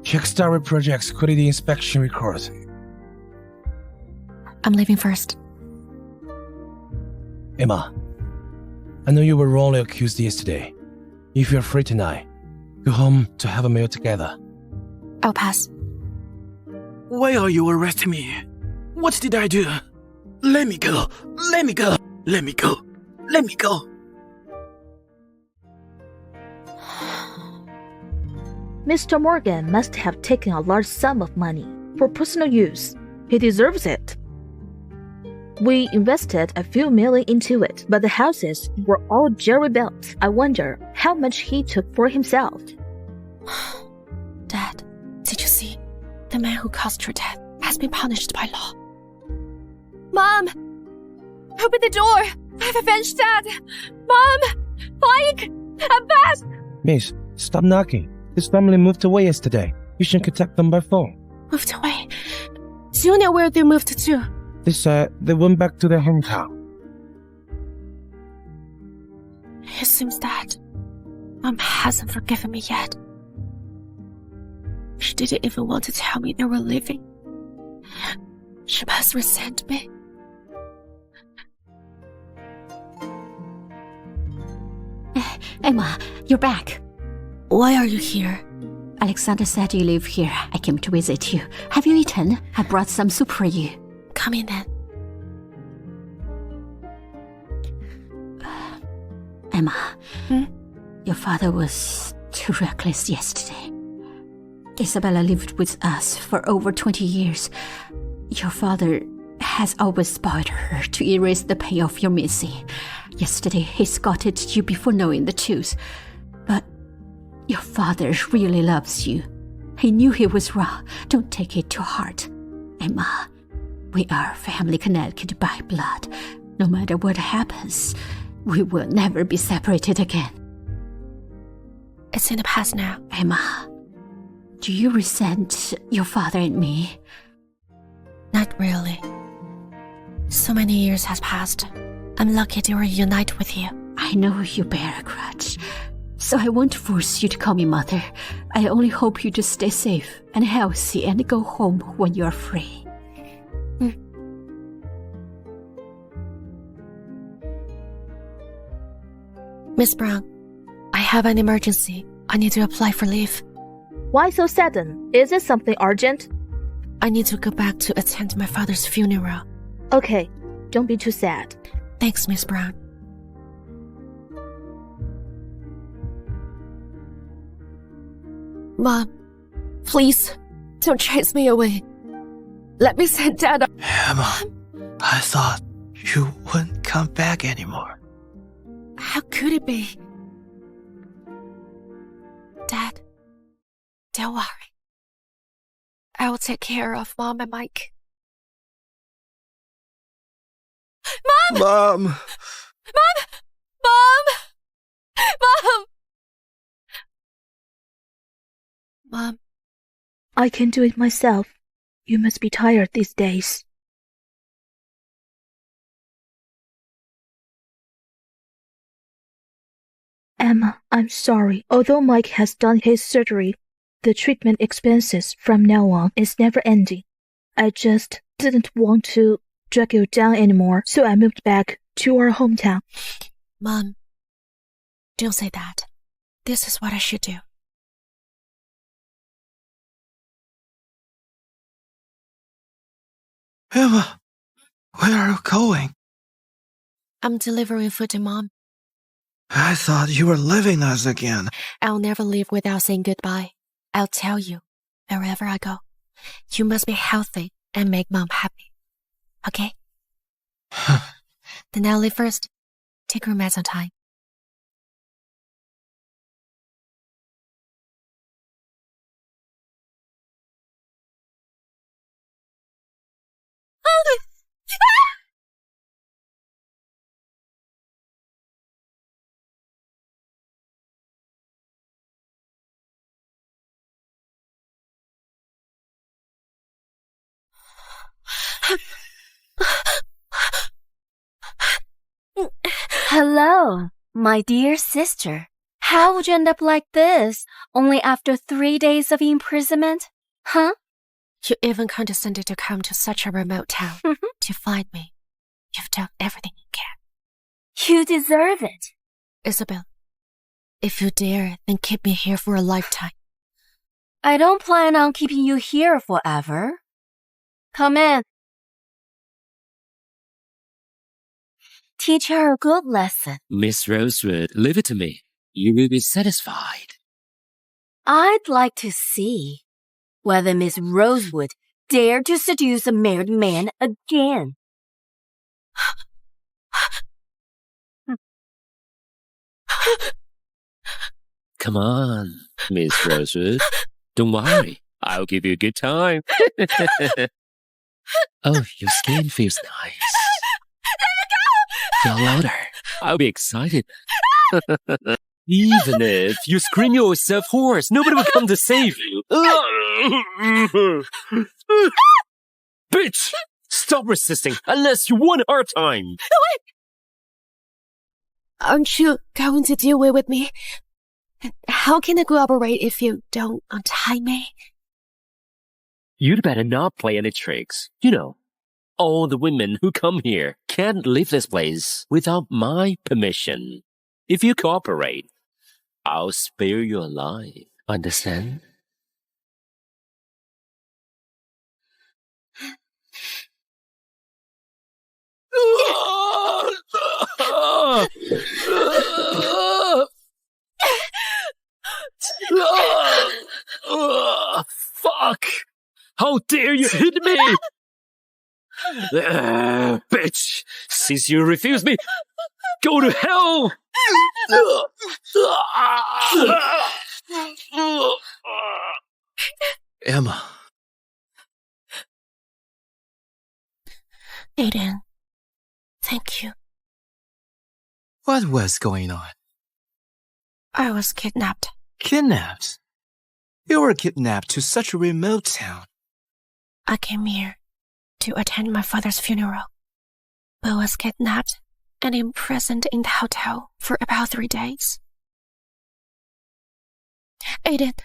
Check Starry Project's quality inspection record.
I'm leaving first.
Emma, I know you were wrongly accused yesterday. If you're free tonight, go home to have a meal together.
I'll pass.
Why are you arresting me? What did I do? Let me go. Let me go. Let me go. Let me go.
Mr. Morgan must have taken a large sum of money for personal use. He deserves it. We invested a few million into it, but the houses were all Jerry built. I wonder how much he took for himself.
Dad, did you see? The man who caused your death has been punished by law. Mom! Open the door! I've avenged Dad! Mom! Mike! I'm back!
Miss, stop knocking. This family moved away yesterday. You should contact them by phone.
Moved away? Do you know where they moved to?
They said they went back to their hometown.
It seems that Mom hasn't forgiven me yet. She didn't even want to tell me they were leaving. She must resent me.
Emma, you're back.
Why are you here?
Alexander said you live here. I came to visit you. Have you eaten? I brought some soup for you.
Come in then.
Emma, your father was too reckless yesterday. Isabella lived with us for over 20 years. Your father has always spoiled her to erase the pain of your missing. Yesterday, he scolded you before knowing the truth. But your father really loves you. He knew he was wrong. Don't take it to heart. Emma, we are family connected by blood. No matter what happens, we will never be separated again.
It's in the past now.
Emma, do you resent your father and me?
Not really. So many years has passed. I'm lucky to reunite with you.
I know you bear a grudge, so I won't force you to call me mother. I only hope you just stay safe and healthy and go home when you are free.
Miss Brown, I have an emergency. I need to apply for leave.
Why so sudden? Is it something urgent?
I need to go back to attend my father's funeral.
Okay, don't be too sad.
Thanks, Miss Brown. Mom, please, don't chase me away. Let me send Dad up.
Emma, I thought you wouldn't come back anymore.
How could it be? Dad, don't worry. I will take care of Mom and Mike. Mom!
Mom!
Mom! Mom! Mom! Mom.
I can do it myself. You must be tired these days. Emma, I'm sorry. Although Mike has done his surgery, the treatment expenses from now on is never ending. I just didn't want to drag you down anymore, so I moved back to our hometown.
Mom, don't say that. This is what I should do.
Emma, where are you going?
I'm delivering food to Mom.
I thought you were leaving us again.
I'll never leave without saying goodbye. I'll tell you, wherever I go, you must be healthy and make Mom happy. Okay? Then I'll leave first. Take your meds on time.
Hello, my dear sister. How would you end up like this, only after 3 days of imprisonment? Huh?
You even condescended to come to such a remote town to find me. You've done everything you can.
You deserve it.
Isabel, if you dare, then keep me here for a lifetime.
I don't plan on keeping you here forever. Come in. Teach her a good lesson.
Miss Rosewood, leave it to me. You will be satisfied.
I'd like to see whether Miss Rosewood dared to seduce a married man again.
Come on, Miss Rosewood. Don't worry. I'll give you a good time. Oh, your skin feels nice. Feel louder. I'll be excited. Even if you scream yourself hoarse, nobody will come to save you. Bitch! Stop resisting unless you want a hard time.
Aren't you going to deal with me? How can I cooperate if you don't untie me?
You'd better not play any tricks. You know, all the women who come here can't leave this place without my permission. If you cooperate, I'll spare your life. Understand? Fuck! How dare you hit me! Bitch! Since you refuse me, go to hell!
Emma.
Aiden, thank you.
What was going on?
I was kidnapped.
Kidnapped? You were kidnapped to such a remote town.
I came here to attend my father's funeral, but was kidnapped and imprisoned in the hotel for about 3 days. Aiden,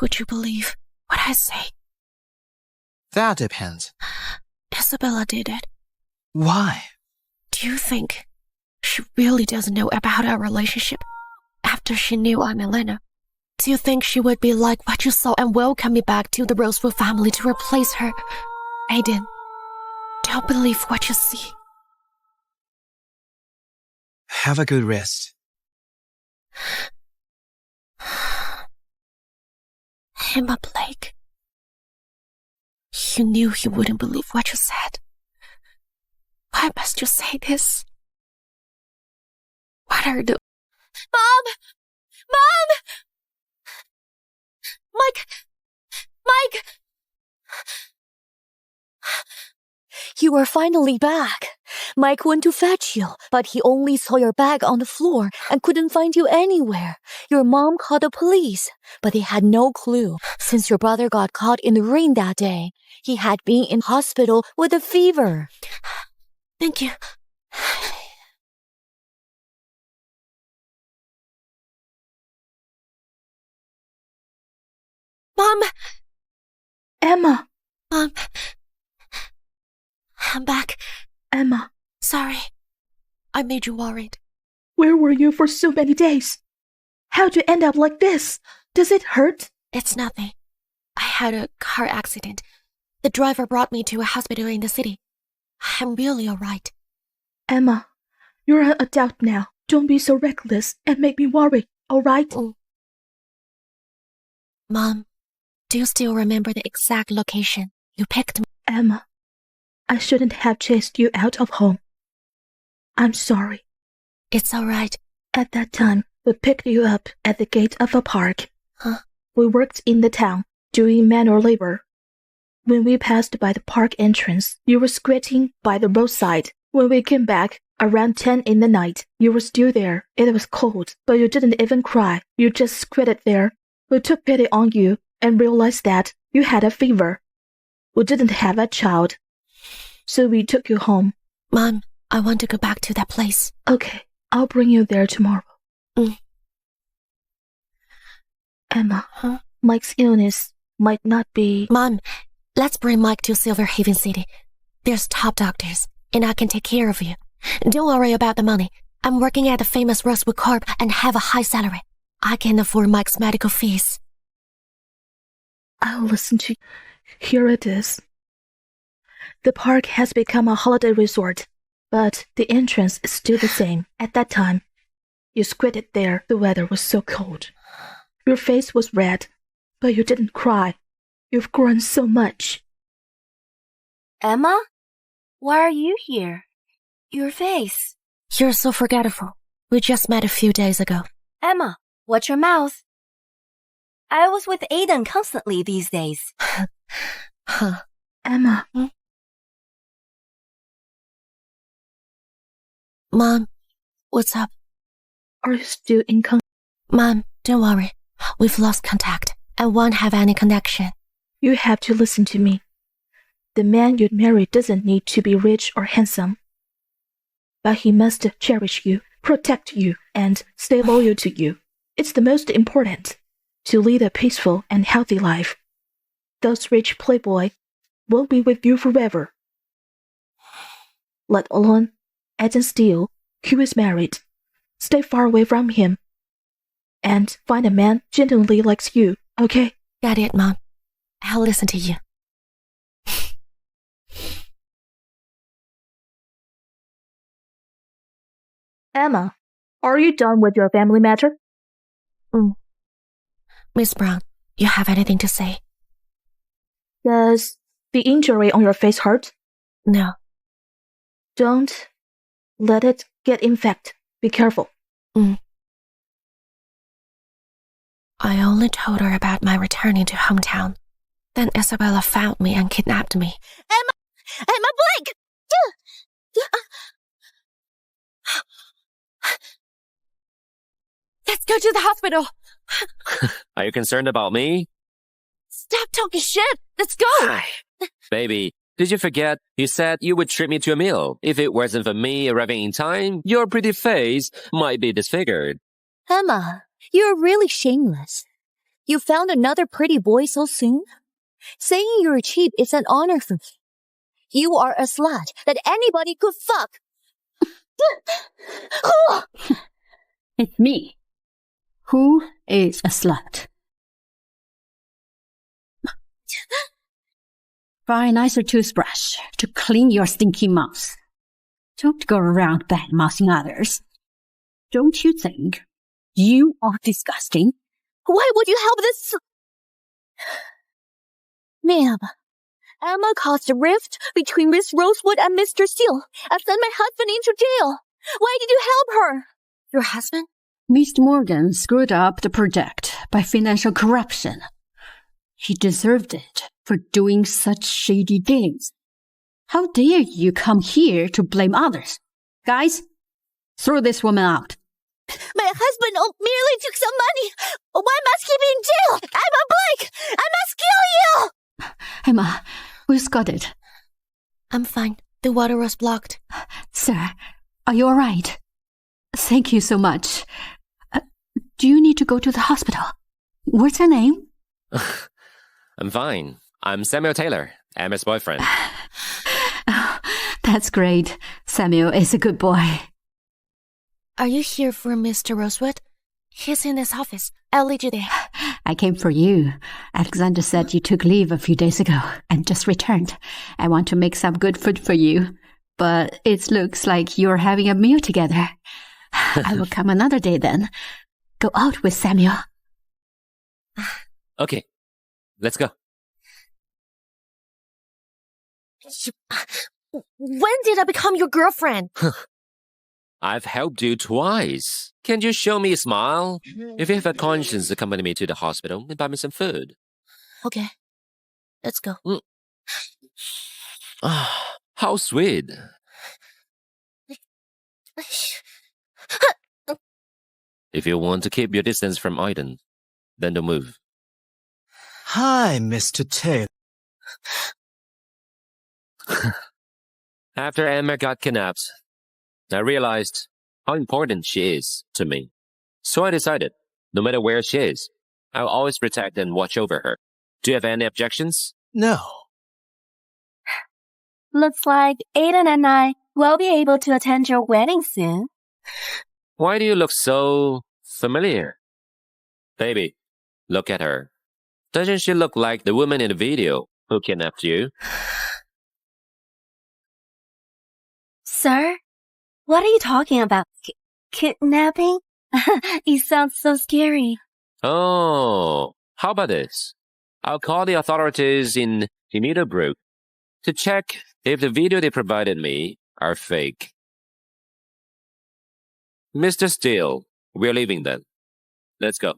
would you believe what I say?
That depends.
Isabella did it.
Why?
Do you think she really doesn't know about our relationship after she knew I'm Elena? Do you think she would be like what you saw and welcome me back to the Rosewood family to replace her? Aiden, don't believe what you see.
Have a good rest.
Emma Blake. You knew you wouldn't believe what you said. Why must you say this? What are the... Mom! Mom! Mike! Mike!
You are finally back. Mike went to fetch you, but he only saw your bag on the floor and couldn't find you anywhere. Your mom called the police, but they had no clue. Since your brother got caught in the rain that day, he had been in hospital with a fever.
Thank you. Mom!
Emma!
Mom! I'm back.
Emma,
Sorry. I made you worried.
where were you for so many days? How'd you end up like this? Does it hurt?
It's nothing. I had a car accident. The driver brought me to a hospital in the city. I'm really alright.
Emma, you're an adult now. Don't be so reckless and make me worry, alright?
Mom, do you still remember the exact location you picked me?
Emma, I shouldn't have chased you out of home. I'm sorry.
It's alright.
At that time, we picked you up at the gate of a park.
Huh?
We worked in the town, doing manual labor. When we passed by the park entrance, you were squatting by the roadside. When we came back, around 10 in the night, you were still there. It was cold, but you didn't even cry. You just squatted there. We took pity on you and realized that you had a fever. We didn't have a child, so we took you home.
Mom, I want to go back to that place.
Okay, I'll bring you there tomorrow. Emma, Mike's illness might not be...
Mom, let's bring Mike to Silver Haven City. There's top doctors, and I can take care of you. Don't worry about the money. I'm working at the famous Rosewood Corp and have a high salary. I can afford Mike's medical fees.
I'll listen to you. Here it is. The park has become a holiday resort, but the entrance is still the same. At that time, you squatted there. The weather was so cold. Your face was red, but you didn't cry. You've grown so much.
Emma?
Why are you here? Your face.
You're so forgetful. We just met a few days ago.
Emma, watch your mouth. I was with Aiden constantly these days.
Huh.
Emma.
Mom, what's up?
Are you still in contact?
Mom, don't worry. We've lost contact. I won't have any connection.
You have to listen to me. The man you'd marry doesn't need to be rich or handsome. But he must cherish you, protect you, and stay loyal to you. It's the most important, to lead a peaceful and healthy life. Those rich playboy won't be with you forever. Let alone Aiden Steele, who is married. Stay far away from him. And find a man genuinely likes you, okay?
Got it, Mom. I'll listen to you.
Emma, are you done with your family matter?
Miss Brown, you have anything to say?
Does the injury on your face hurt?
No.
Don't let it get infected. Be careful.
I only told her about my returning to hometown. Then Isabella found me and kidnapped me.
Emma Blake! Let's go to the hospital.
Are you concerned about me?
Stop talking shit. Let's go.
Baby, did you forget you said you would treat me to a meal? If it wasn't for me arriving in time, your pretty face might be disfigured.
Emma, you're really shameless. You found another pretty boy so soon? Saying you're cheap is an honor for me. You are a slut that anybody could fuck.
It's me. Who is a slut? Buy a nicer toothbrush to clean your stinky mouth. Don't go around bad-mouthing others. Don't you think you are disgusting?
Why would you help this? Ma'am, Emma caused a rift between Miss Rosewood and Mr. Steele and sent my husband into jail. Why did you help her?
Your husband?
Mr. Morgan screwed up the project by financial corruption. He deserved it for doing such shady things. How dare you come here to blame others? Guys, throw this woman out.
My husband merely took some money. Why must he be in jail? Emma Blake! I must kill you!
Emma, who's got it?
I'm fine. The water was blocked.
Sir, are you all right? Thank you so much. Do you need to go to the hospital? What's her name?
I'm fine. I'm Samuel Taylor, Emma's boyfriend.
Oh, that's great. Samuel is a good boy.
Are you here for Mr. Rosewood? He's in this office. I'll lead you there.
I came for you. Alexander said you took leave a few days ago and just returned. I want to make some good food for you, but it looks like you're having a meal together. I will come another day then. Go out with Samuel.
Okay, let's go.
When did I become your girlfriend?
I've helped you twice. Can't you show me a smile? If you have a conscience, accompany me to the hospital and buy me some food.
Okay, let's go.
How sweet. If you want to keep your distance from Aiden, then don't move.
Hi, Mr. Taylor.
After Emma got kidnapped, I realized how important she is to me. So I decided, no matter where she is, I'll always protect and watch over her. Do you have any objections?
No.
Looks like Aiden and I will be able to attend your wedding soon.
Why do you look so familiar? Baby, look at her. Doesn't she look like the woman in the video who kidnapped you?
Sir? What are you talking about? Kidnapping? It sounds so scary.
Oh, how about this? I'll call the authorities in Meadowbrook to check if the video they provided me are fake. Mr. Steele, we're leaving then. Let's go.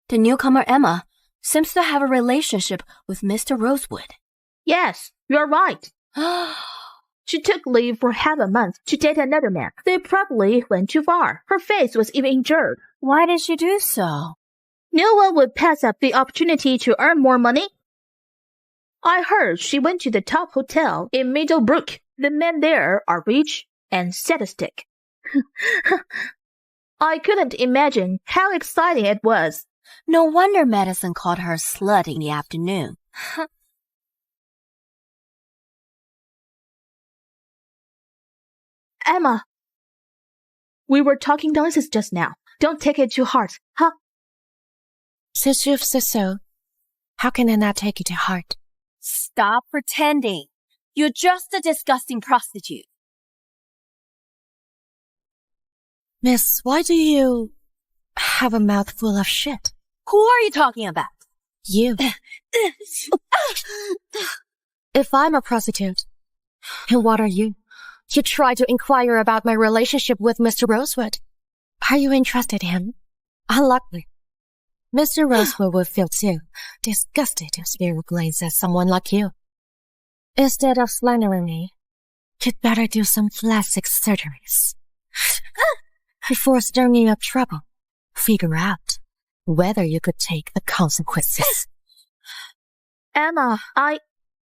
The newcomer Emma seems to have a relationship with Mr. Rosewood.
Yes, you're right. She took leave for half a month to date another man. They probably went too far. Her face was even injured.
Why did she do so?
No one would pass up the opportunity to earn more money. I heard she went to the top hotel in Middlebrook. The men there are rich and sadistic. I couldn't imagine how exciting it was.
No wonder Madison called her a slut in the afternoon.
Emma, we were talking nonsense just now. Don't take it to heart, huh?
Since you've said so, how can I not take it to heart?
Stop pretending. You're just a disgusting prostitute.
Miss, why do you have a mouth full of shit?
Who are you talking about?
You. If I'm a prostitute, and what are you? You try to inquire about my relationship with Mr. Rosewood. Are you interested in him? Unlikely. Mr. Rosewood would feel too disgusted to stare a glance at someone like you. Instead of slandering me, you'd better do some plastic surgeries. Before stirring up trouble, figure out whether you could take the consequences.
Emma,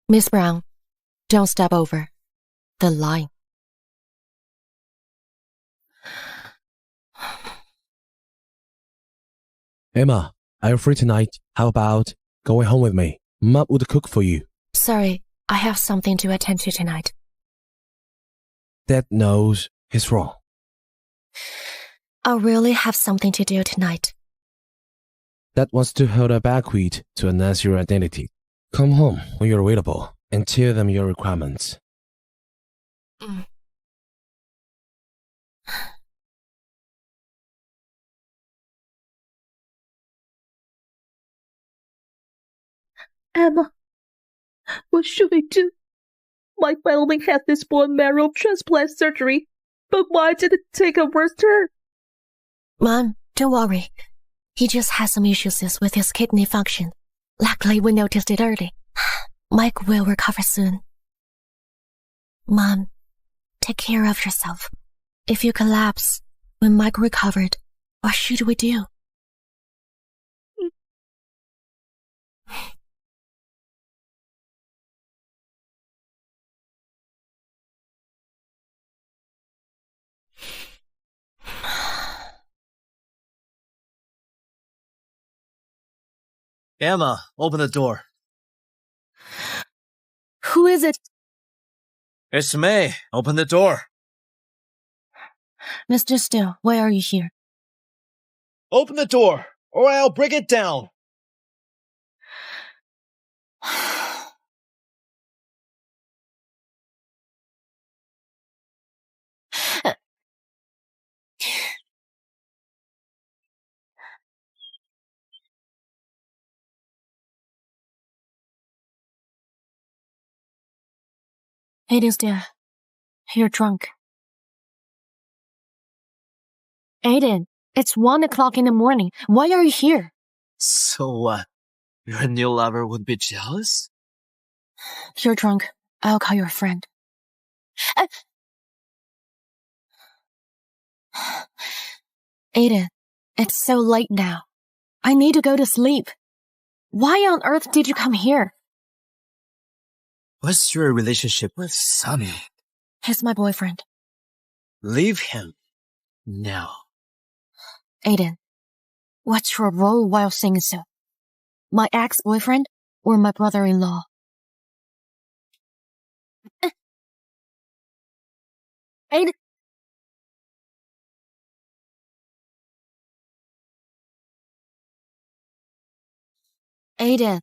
Miss Brown, don't step over the line.
Emma, are you free tonight? How about going home with me? Mom would cook for you.
Sorry, I have something to attend to tonight.
Dad knows he's wrong.
I'll really have something to do tonight.
Dad wants to hold a banquet to announce your identity. Come home when you're available and tell them your requirements.
Emma, what should we do? My family had this bone marrow transplant surgery, but why did it take a worse turn?
Mom, don't worry. He just has some issues with his kidney function. Luckily, we noticed it early. Mike will recover soon. Mom, take care of yourself. If you collapse when Mike recovered, what should we do?
Emma, open the door.
Who is it?
It's me. Open the door.
Mr. Steele, why are you here?
Open the door, or I'll break it down.
Aiden Steele, you're drunk. Aiden, it's 1 o'clock in the morning. Why are you here?
So what? Your new lover would be jealous?
You're drunk. I'll call your friend. Aiden, it's so late now. I need to go to sleep. Why on earth did you come here?
What's your relationship with Sonny?
He's my boyfriend.
Leave him. Now.
Aiden, what's your role while saying so? My ex-boyfriend or my brother-in-law? Aiden. Aiden.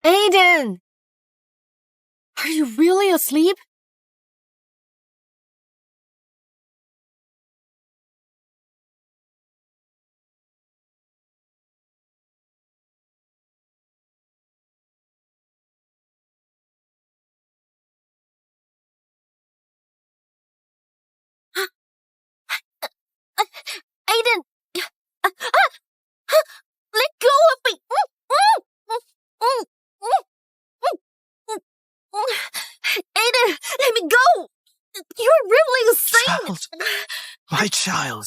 Aiden! Are you really asleep?
My child.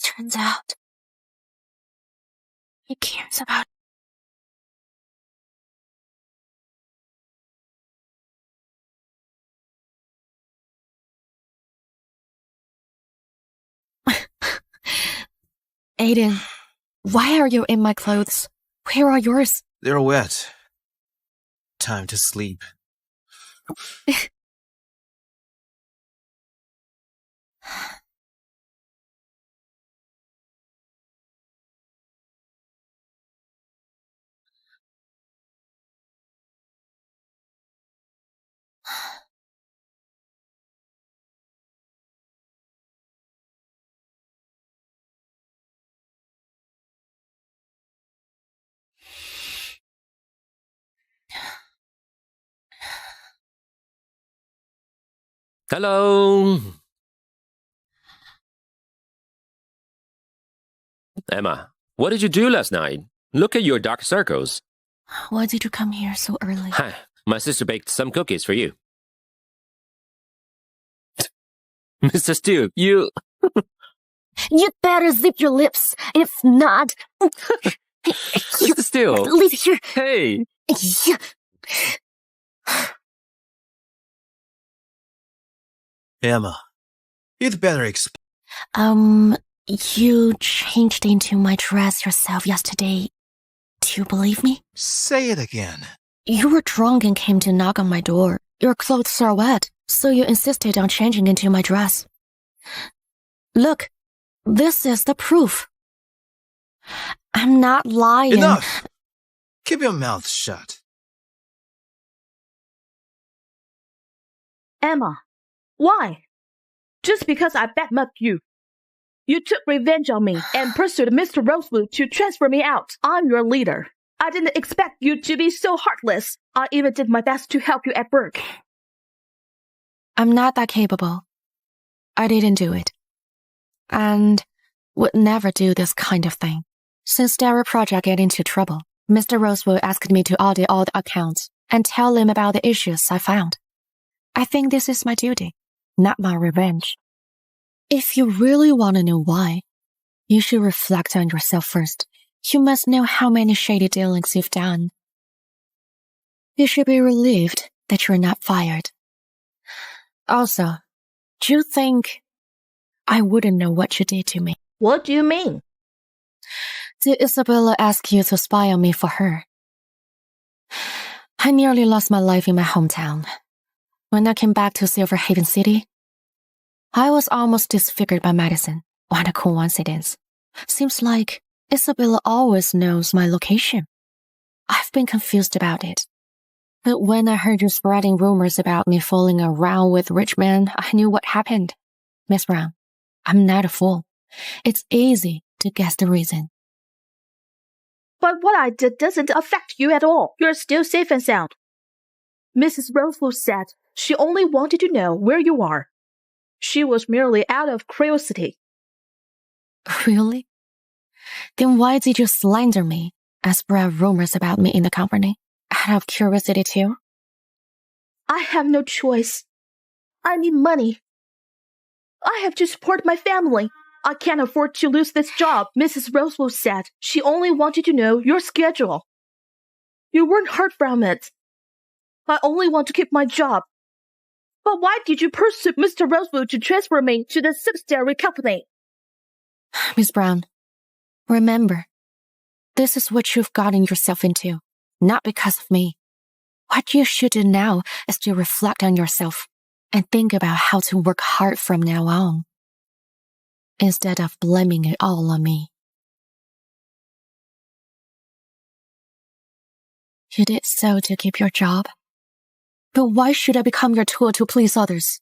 Turns out, he cares about
Aiden, why are you in my clothes? Where are yours?
They're wet. Time to sleep.
Hello. Emma, what did you do last night? Look at your dark circles.
Why did you come here so early?
Hi, my sister baked some cookies for you. Mr. Steele, you...
You'd better zip your lips. If not...
Mr. Steele.
Leave it here.
Hey.
Yeah.
Emma, you'd better
You changed into my dress yourself yesterday. Do you believe me?
Say it again.
You were drunk and came to knock on my door. Your clothes are wet, so you insisted on changing into my dress. Look, this is the proof. I'm not lying.
Enough! Keep your mouth shut.
Emma, why? Just because I badmugged you. You took revenge on me and pursued Mr. Rosewood to transfer me out. I'm your leader. I didn't expect you to be so heartless. I even did my best to help you at work.
I'm not that capable. I didn't do it. And would never do this kind of thing. Since their project got into trouble, Mr. Rosewood asked me to audit all the accounts and tell him about the issues I found. I think this is my duty, not my revenge. If you really want to know why, you should reflect on yourself first. You must know how many shady dealings you've done. You should be relieved that you're not fired. Also, do you think I wouldn't know what you did to me?
What do you mean?
Did Isabella ask you to spy on me for her? I nearly lost my life in my hometown. When I came back to Silver Haven City, I was almost disfigured by medicine. What a coincidence. Seems like Isabella always knows my location. I've been confused about it. But when I heard you spreading rumors about me fooling around with rich men, I knew what happened. Miss Brown, I'm not a fool. It's easy to guess the reason.
But what I did doesn't affect you at all. You're still safe and sound. Mrs. Rosewood said she only wanted to know where you are. She was merely out of curiosity.
Really? Then why did you slander me and spread rumors about me in the company? Out of curiosity too?
I have no choice. I need money. I have to support my family. I can't afford to lose this job. Mrs. Rosewood said she only wanted to know your schedule. You weren't hurt from it. I only want to keep my job. But why did you pursue Mr. Rosewood to transfer me to the subsidiary company?
Miss Brown, remember, this is what you've gotten yourself into, not because of me. What you should do now is to reflect on yourself and think about how to work hard from now on, instead of blaming it all on me. You did so to keep your job. But why should I become your tool to please others?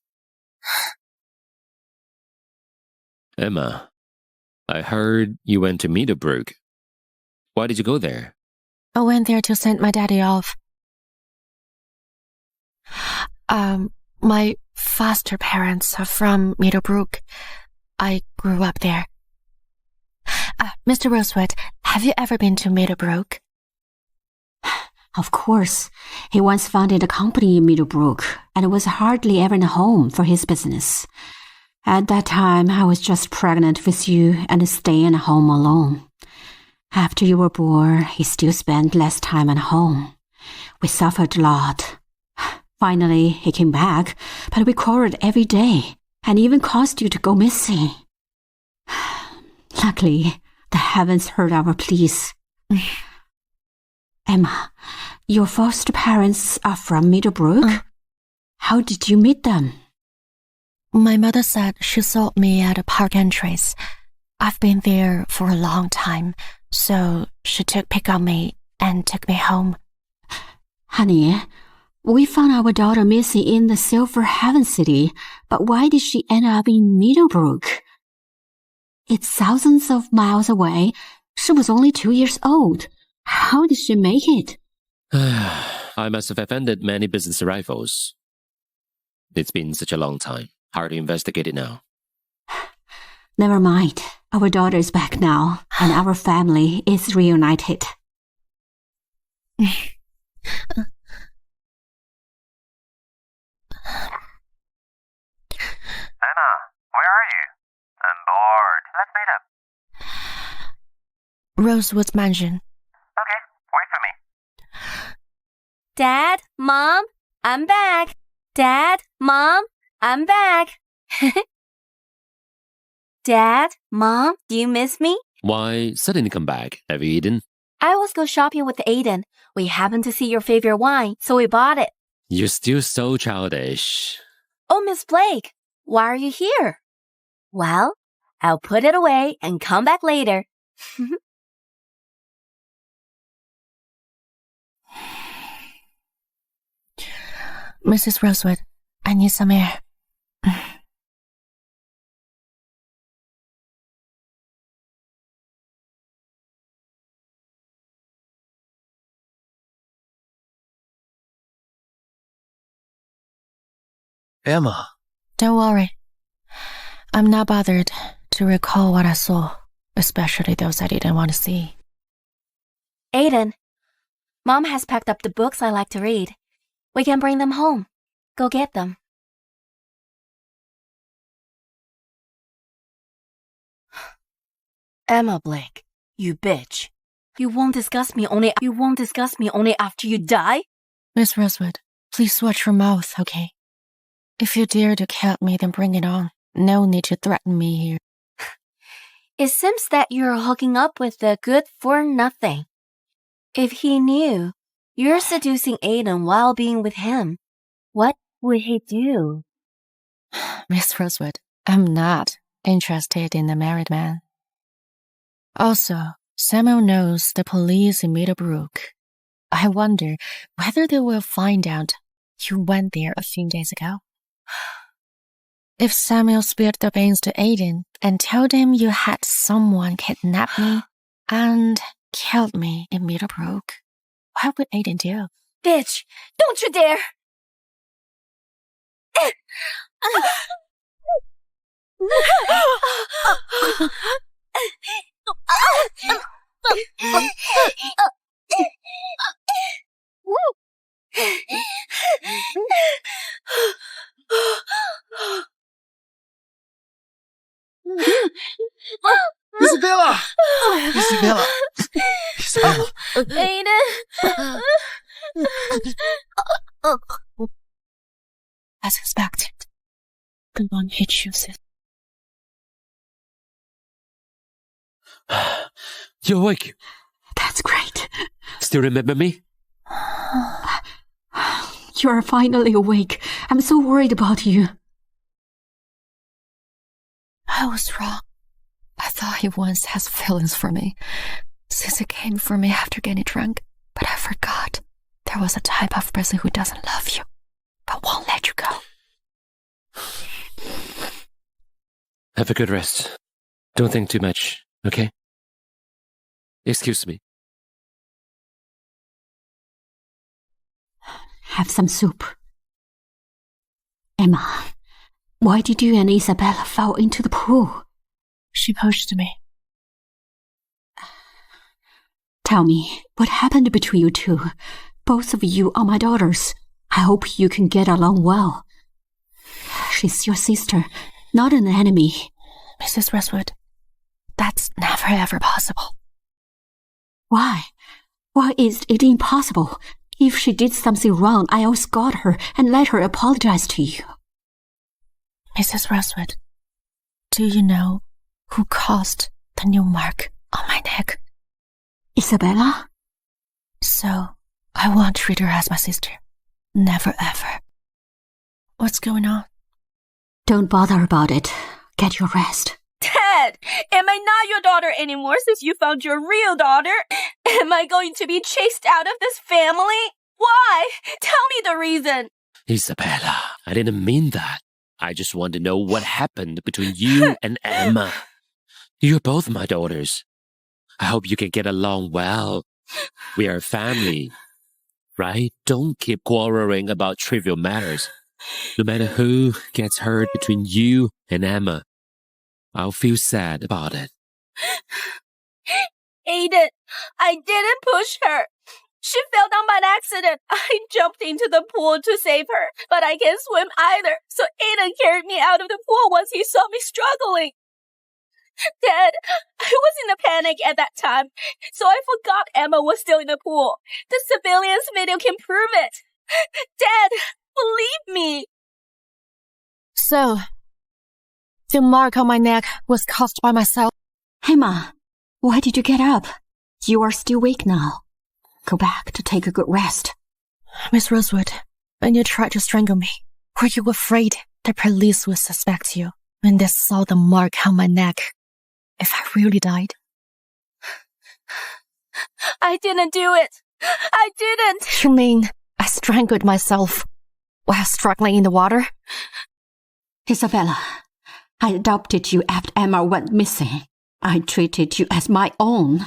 Emma, I heard you went to Meadowbrook. Why did you go there?
I went there to send my daddy off. My foster parents are from Meadowbrook. I grew up there. Mr. Rosewood, have you ever been to Meadowbrook?
Of course, he once founded a company in Middlebrook and was hardly ever in home for his business. At that time, I was just pregnant with you and staying at home alone. After you were born, he still spent less time at home. We suffered a lot. Finally, he came back, but we quarreled every day and even caused you to go missing. Luckily, the heavens heard our pleas. Emma, your foster parents are from Middlebrook? How did you meet them?
My mother said she saw me at a park entrance. I've been there for a long time, so she took pick on me and took me home.
Honey, we found our daughter missing in the Silver Heaven City, but why did she end up in Middlebrook? It's thousands of miles away. She was only 2 years old. How did she make it?
I must have offended many business rivals. It's been such a long time. Hard to investigate it now.
Never mind. Our daughter is back now, and our family is reunited.
Emma, where are you? I'm bored. Let's meet up.
Rosewood's mansion.
Okay, wait for me.
Dad, Mom, I'm back. Dad, Mom, I'm back. Dad, Mom, do you miss me?
Why suddenly come back? Have you eaten?
I was go shopping with Aiden. We happened to see your favorite wine, so we bought it.
You're still so childish.
Oh, Miss Blake, why are you here? Well, I'll put it away and come back later.
Mrs. Rosewood, I need some air.
Emma.
Don't worry. I'm not bothered to recall what I saw, especially those I didn't want to see.
Aiden, Mom has packed up the books I like to read. We can bring them home. Go get them. Emma Blake, you bitch. You won't discuss me only after you die?
Miss Rosewood, please watch your mouth, okay? If you dare to cut me, then bring it on. No need to threaten me here.
It seems that you're hooking up with the good-for-nothing. If he knew you're seducing Aiden while being with him, what would he do?
Miss Rosewood, I'm not interested in a married man. Also, Samuel knows the police in Middlebrook. I wonder whether they will find out you went there a few days ago. If Samuel spilled the beans to Aiden and told him you had someone kidnap me and killed me in Middlebrook, what would Aiden do?
Bitch, don't you dare!
Isabella! Isabella! Isabella!
Aiden!
As expected, the one he chooses.
You're awake.
That's great.
Still remember me?
You are finally awake. I'm so worried about you.
I was wrong. I thought he once has feelings for me, since he came for me after getting drunk. But I forgot there was a type of person who doesn't love you, but won't let you go.
Have a good rest. Don't think too much, okay? Excuse me.
Have some soup. Emma, why did you and Isabella fall into the pool?
She pushed me.
Tell me, what happened between you two? Both of you are my daughters. I hope you can get along well. She's your sister, not an enemy.
Mrs. Rosewood, that's never ever possible.
Why? Why is it impossible? If she did something wrong, I'll scold her and let her apologize to you.
Mrs. Rosewood, do you know who caused the new mark on my neck?
Isabella?
So, I won't treat her as my sister. Never ever. What's going on?
Don't bother about it. Get your rest.
Dad, am I not your daughter anymore since you found your real daughter? Am I going to be chased out of this family? Why? Tell me the reason.
Isabella, I didn't mean that. I just want to know what happened between you and Emma. You're both my daughters. I hope you can get along well. We are a family, right? Don't keep quarreling about trivial matters. No matter who gets hurt between you and Emma, I'll feel sad about it.
Aiden, I didn't push her. She fell down by accident. I jumped into the pool to save her, but I can't swim either, so Aiden carried me out of the pool once he saw me struggling. Dad, I was in a panic at that time, so I forgot Emma was still in the pool. The surveillance video can prove it. Dad, believe me.
So, the mark on my neck was caused by myself.
Emma, why did you get up? You are still weak now. Go back to take a good rest.
Miss Rosewood, when you tried to strangle me, were you afraid the police would suspect you when they saw the mark on my neck? If I really died?
I didn't do it. I didn't.
You mean I strangled myself while struggling in the water?
Isabella, I adopted you after Emma went missing. I treated you as my own.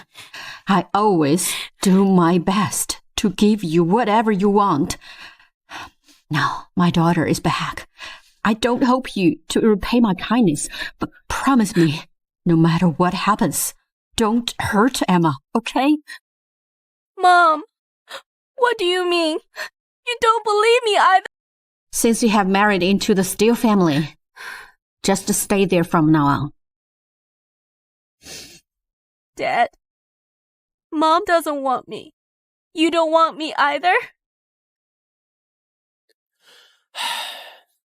I always do my best to give you whatever you want. Now, my daughter is back. I don't hope you to repay my kindness, but promise me, no matter what happens, don't hurt Emma, okay?
Mom, what do you mean? You don't believe me either.
Since you have married into the Steele family, just stay there from now on.
Dad, Mom doesn't want me. You don't want me either?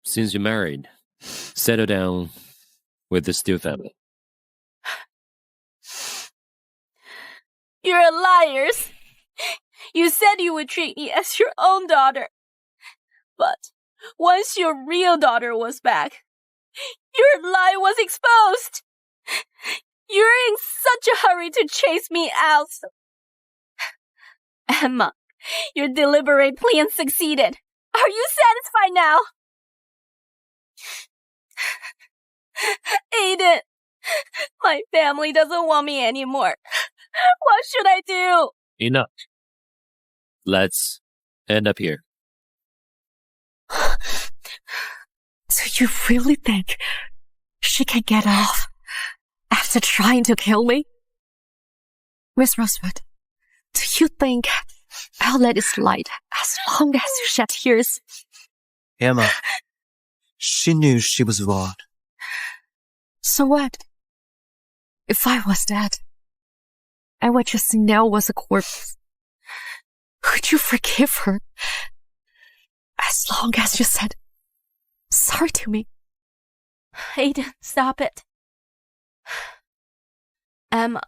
Since you're married, settle down with the Steele family.
You're liars. You said you would treat me as your own daughter. But once your real daughter was back, your lie was exposed. You're in such a hurry to chase me out. Emma, your deliberate plan succeeded. Are you satisfied now? Aiden, my family doesn't want me anymore. What should I do?
Enough. Let's end up here.
So you really think she can get off after trying to kill me? Miss Rosewood, do you think I'll let it slide as long as you shed tears?
Emma, she knew she was wrong.
So what? If I was dead, and what you see now was a corpse, would you forgive her? As long as you said sorry to me.
Aiden, stop it. Emma,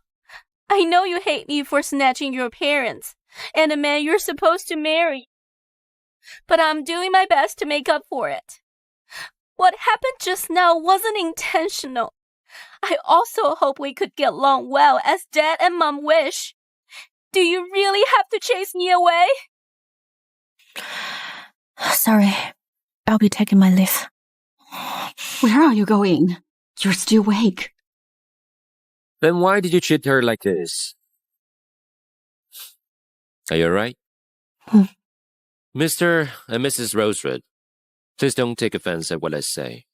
I know you hate me for snatching your parents and a man you're supposed to marry. But I'm doing my best to make up for it. What happened just now wasn't intentional. I also hope we could get along well as Dad and Mom wish. Do you really have to chase me away?
Sorry, I'll be taking my leave.
Where are you going? You're still awake.
Then why did you treat her like this? Are you alright? Mr. and Mrs. Rosewood, please don't take offense at what I say.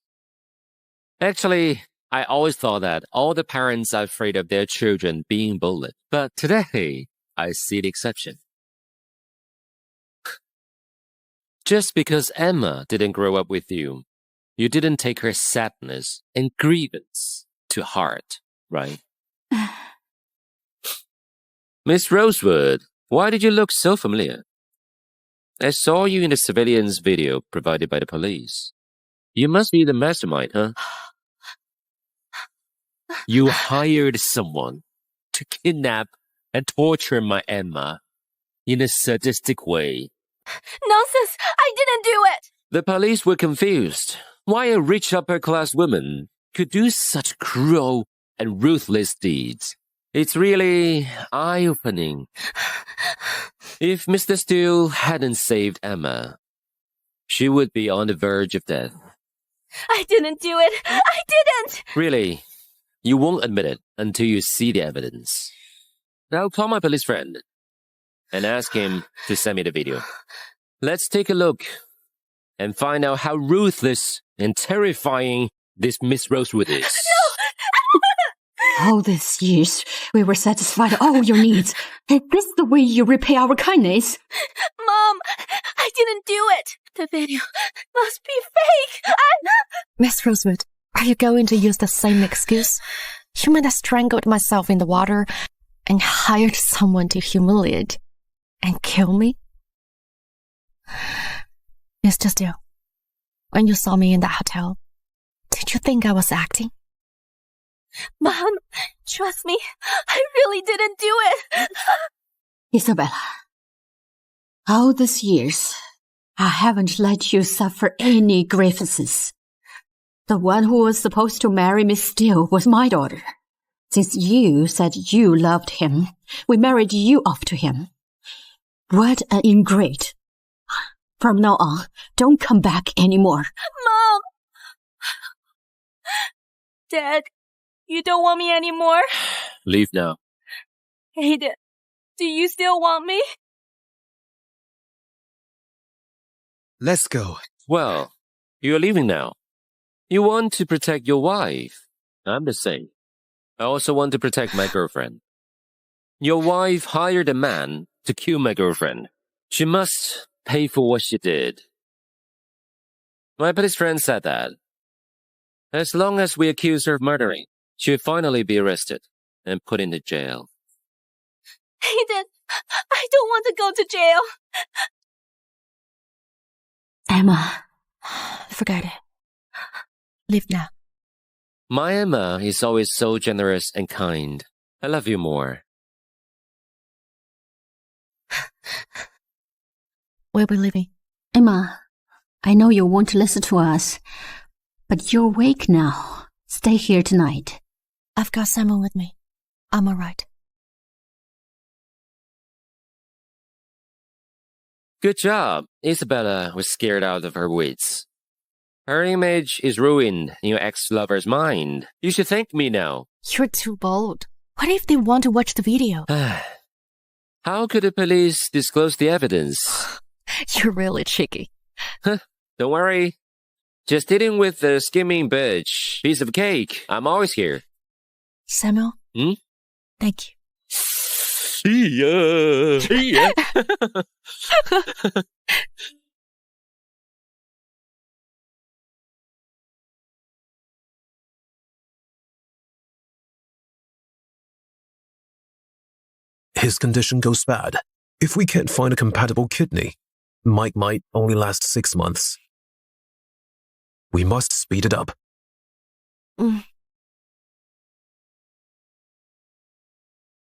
Actually, I always thought that all the parents are afraid of their children being bullied. But today, I see the exception. Just because Emma didn't grow up with you, you didn't take her sadness and grievance to heart, right? Miss Rosewood, why did you look so familiar? I saw you in the surveillance video provided by the police. You must be the mastermind, huh? You hired someone to kidnap and torture my Emma in a sadistic way.
Nonsense! I didn't do it!
The police were confused why a rich upper-class woman could do such cruel and ruthless deeds. It's really eye-opening. If Mr. Steele hadn't saved Emma, she would be on the verge of death.
I didn't do it! I didn't!
Really, you won't admit it until you see the evidence. Now call my police friend and ask him to send me the video. Let's take a look and find out how ruthless and terrifying this Miss Rosewood is.
All these years, we were satisfied all your needs. Is this the way you repay our kindness?
Mom, I didn't do it. The video must be fake.
Miss Rosewood, are you going to use the same excuse? You mean I strangled myself in the water and hired someone to humiliate and kill me? Mr. Steele, when you saw me in the hotel, did you think I was acting?
Mom, trust me, I really didn't do it.
Isabella, all these years, I haven't let you suffer any grievances. The one who was supposed to marry Miss Steele was my daughter. Since you said you loved him, we married you off to him. What an ingrate. From now on, don't come back anymore.
Mom! Dad, you don't want me anymore?
Leave now.
Aiden, do you still want me?
Let's go.
Well, you're leaving now. You want to protect your wife. I'm the same. I also want to protect my girlfriend. Your wife hired a man to kill my girlfriend. She must pay for what she did. My police friend said that as long as we accuse her of murdering, she'll finally be arrested and put into jail.
Aiden, I don't want to go to jail.
Emma.
Forget it. Leave now.
My Emma is always so generous and kind. I love you more.
Where are we leaving?
Emma, I know you won't listen to us, but you're awake now. Stay here tonight.
I've got someone with me. I'm alright.
Good job. Isabella was scared out of her wits. Her image is ruined in your ex-lover's mind. You should thank me now.
You're too bold. What if they want to watch the video?
How could the police disclose the evidence?
You're really cheeky.
Don't worry. Just eating with the skimming bitch. Piece of cake. I'm always here.
Samuel? Thank you.
See ya. See ya.
His condition goes bad. If we can't find a compatible kidney, Mike might only last 6 months. We must speed it up.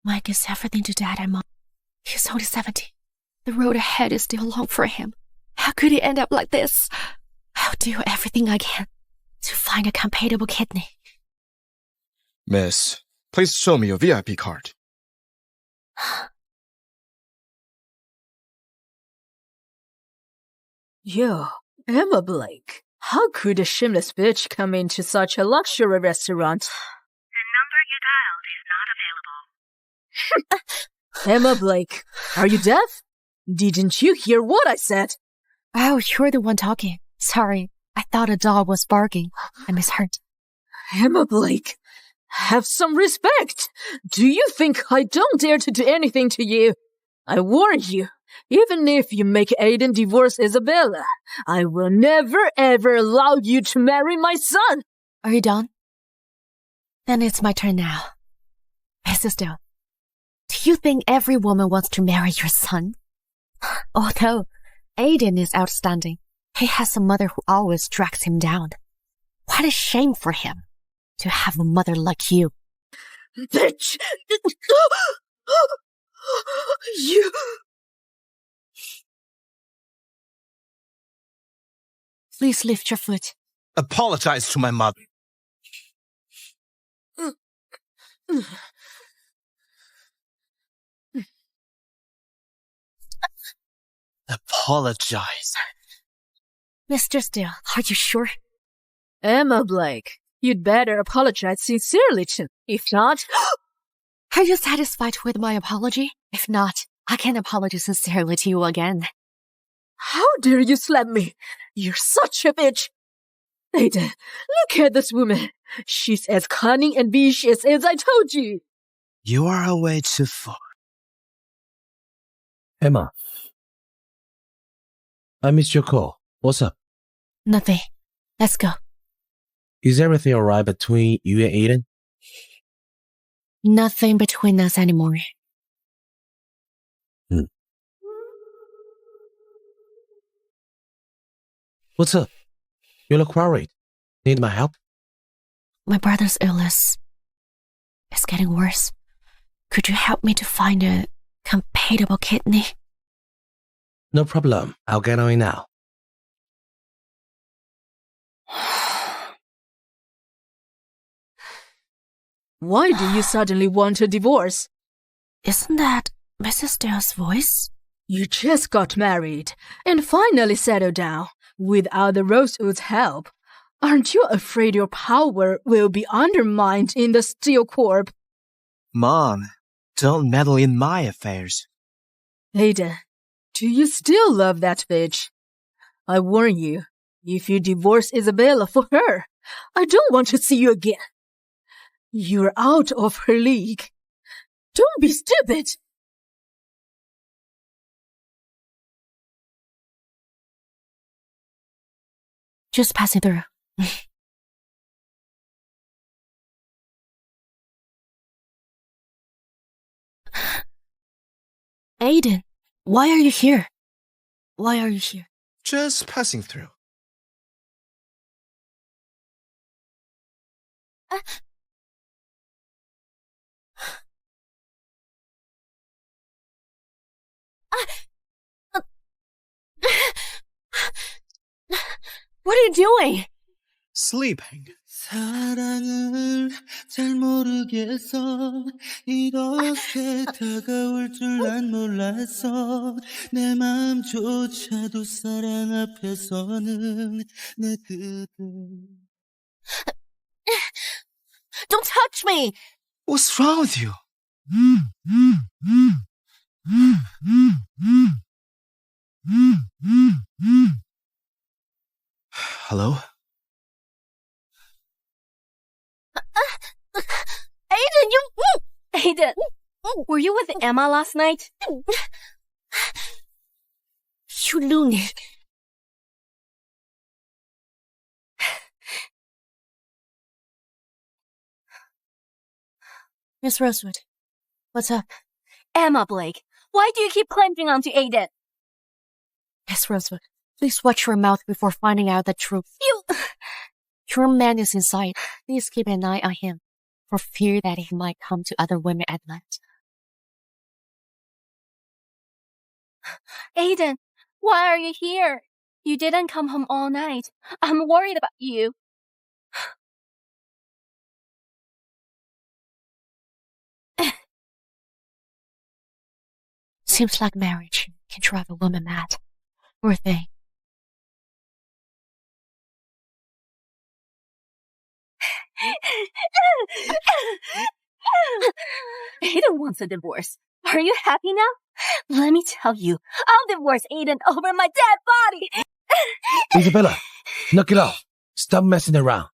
Mike is everything to Dad and Mom. He's only 70. The road ahead is still long for him. How could he end up like this? I'll do everything I can to find a compatible kidney.
Miss, please show me your VIP card.
Yo, Emma Blake. How could a shameless bitch come into such a luxury restaurant?
The number you dialed is not available.
Emma Blake, are you deaf? Didn't you hear what I said?
Oh, you're the one talking. Sorry, I thought a dog was barking. I misheard.
Emma Blake, have some respect. Do you think I don't dare to do anything to you? I warn you, Even if you make Aiden divorce Isabella, I will never ever allow you to marry my son.
Are you done? Then it's my turn now. Mrs. Steele, do you think every woman wants to marry your son? Although Aiden is outstanding, he has a mother who always drags him down. What a shame for him to have a mother like you.
Bitch! You...
Please lift your foot.
Apologize to my mother. Apologize.
Mr. Steele, are you sure?
Emma Blake, you'd better apologize sincerely to me. If not...
Are you satisfied with my apology? If not, I can apologize sincerely to you again.
How dare you slap me? You're such a bitch. Aiden, look at this woman. She's as cunning and vicious as I told you.
You are away too far.
Emma. I missed your call. What's up?
Nothing. Let's go.
Is everything alright between you and Aiden?
Nothing between us anymore.
What's up? You look worried. Need my help?
My brother's illness is getting worse. Could you help me to find a compatible kidney?
No problem. I'll get on it now.
Why do you suddenly want a divorce?
Isn't that Mrs. Steele's voice?
You just got married and finally settled down without the Rosewood's help. Aren't you afraid your power will be undermined in the Steele Corp?
Mom, don't meddle in my affairs.
Aiden, do you still love that bitch? I warn you, if you divorce Isabella for her, I don't want to see you again. You're out of her league. Don't be stupid.
Just passing through. Aiden, why are you here? Why are you here?
Just passing through.
What are you doing?
Sleeping.
사랑을 잘 모르겠어 이렇게 다가올 줄 난 몰랐어 내 마음조차도 사랑 앞에서는 내 그대
Don't touch me!
What's wrong with you? Hello?
Aiden, you... Aiden, were you with Emma last night?
You loony. Miss Rosewood, what's up?
Emma Blake, why do you keep clenching onto Aiden?
Miss Rosewood, please watch your mouth before finding out the truth. Your man is inside. Please keep an eye on him, for fear that he might come to other women at night.
Aiden, why are you here? You didn't come home all night. I'm worried about you.
Seems like marriage can drive a woman mad. Poor thing.
Aiden wants a divorce. Are you happy now? Let me tell you, I'll divorce Aiden over my dead body.
Isabella, knock it off. Stop messing around.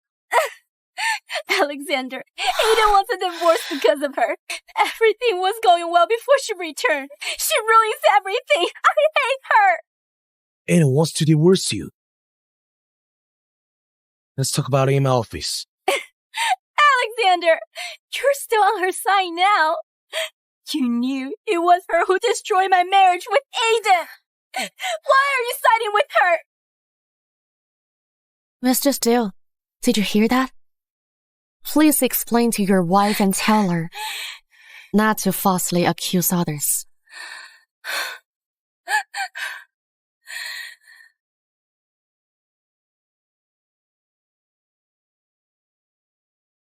Alexander, Aiden wants a divorce because of her. Everything was going well before she returned. She ruins everything. I hate her.
Aiden wants to divorce you. Let's talk about it in my office.
Alexander, you're still on her side now. You knew it was her who destroyed my marriage with Aiden. Why are you siding with her?
Mr. Steele, did you hear that? Please explain to your wife and tell her not to falsely accuse others.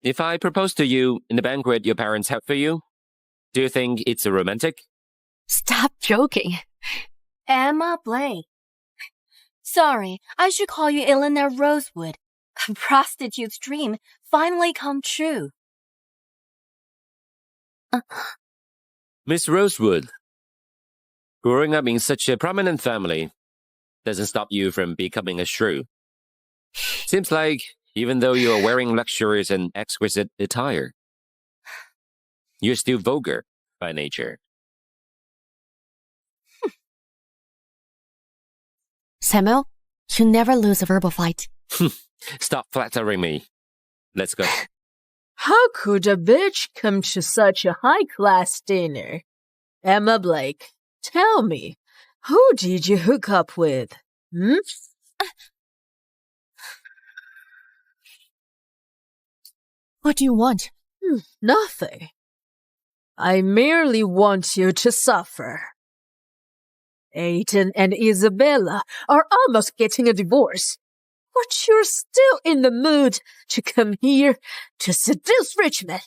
If I propose to you in the banquet your parents had for you, do you think it's romantic?
Stop joking.
Emma Blake. Sorry, I should call you Isabella Rosewood. A prostitute's dream finally come true.
Miss Rosewood, growing up in such a prominent family doesn't stop you from becoming a shrew. Seems like even though you are wearing luxurious and exquisite attire, you're still vulgar by nature.
Samuel, you never lose a verbal fight.
Stop flattering me. Let's go.
How could a bitch come to such a high-class dinner? Emma Blake, tell me, who did you hook up with?
What do you want?
Nothing. I merely want you to suffer. Aiden and Isabella are almost getting a divorce, but you're still in the mood to come here to seduce Richmond.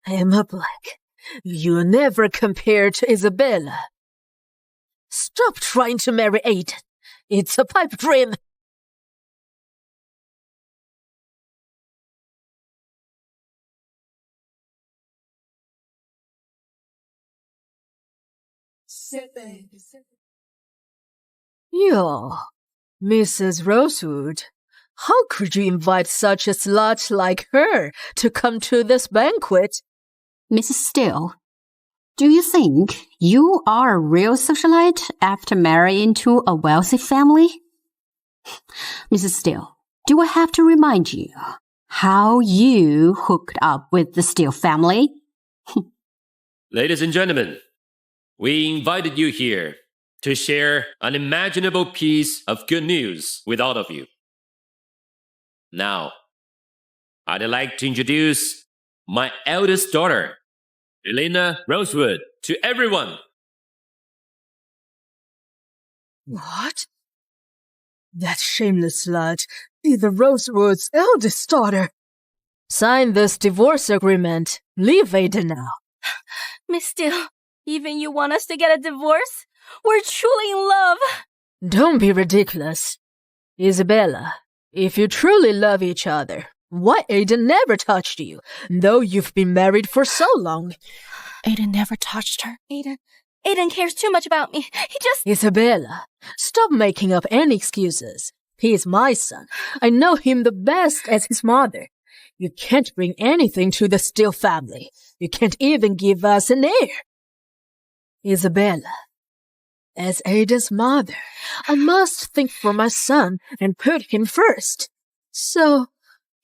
Emma Black, you'll never compare to Isabella. Stop trying to marry Aiden. It's a pipe dream. Yo, Mrs. Rosewood, how could you invite such a slut like her to come to this banquet?
Mrs. Steele, do you think you are a real socialite after marrying into a wealthy family? Mrs. Steele, do I have to remind you how you hooked up with the Steele family?
Ladies and gentlemen, we invited you here to share an unimaginable piece of good news with all of you. Now, I'd like to introduce my eldest daughter, Elena Rosewood, to everyone.
What? That shameless slut is the Rosewood's eldest daughter. Sign this divorce agreement. Leave Aiden now.
Miss Steele, even you want us to get a divorce? We're truly in love.
Don't be ridiculous. Isabella, if you truly love each other, why Aiden never touched you, though you've been married for so long?
Aiden never touched her.
Aiden cares too much about me. He just...
Isabella, stop making up any excuses. He is my son. I know him the best as his mother. You can't bring anything to the Steele family. You can't even give us an heir. Isabella, as Aiden's mother, I must think for my son and put him first. So,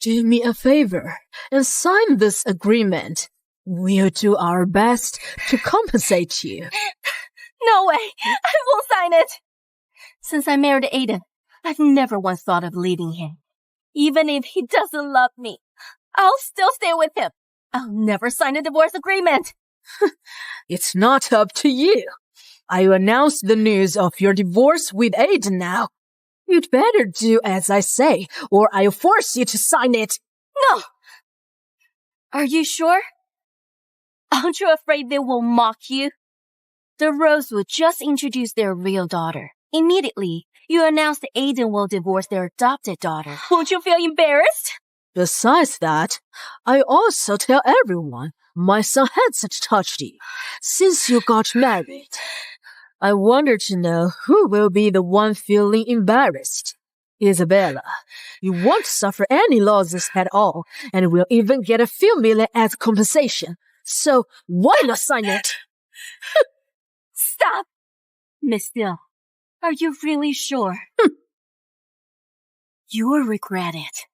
do me a favor and sign this agreement. We'll do our best to compensate you.
No way! I won't sign it! Since I married Aiden, I've never once thought of leaving him. Even if he doesn't love me, I'll still stay with him. I'll never sign a divorce agreement.
It's not up to you. I announce the news of your divorce with Aiden now. You'd better do as I say, or I'll force you to sign it.
No! Are you sure? Aren't you afraid they will mock you? The Rosewood just introduced their real daughter. Immediately, you announce that Aiden will divorce their adopted daughter. Won't you feel embarrassed?
Besides that, I also tell everyone my son hasn't touched you since you got married. I wonder to know who will be the one feeling embarrassed. Isabella, you won't suffer any losses at all, and will even get a few million as compensation. So why not sign it?
Stop! Miss Steele, are you really sure? You will regret it.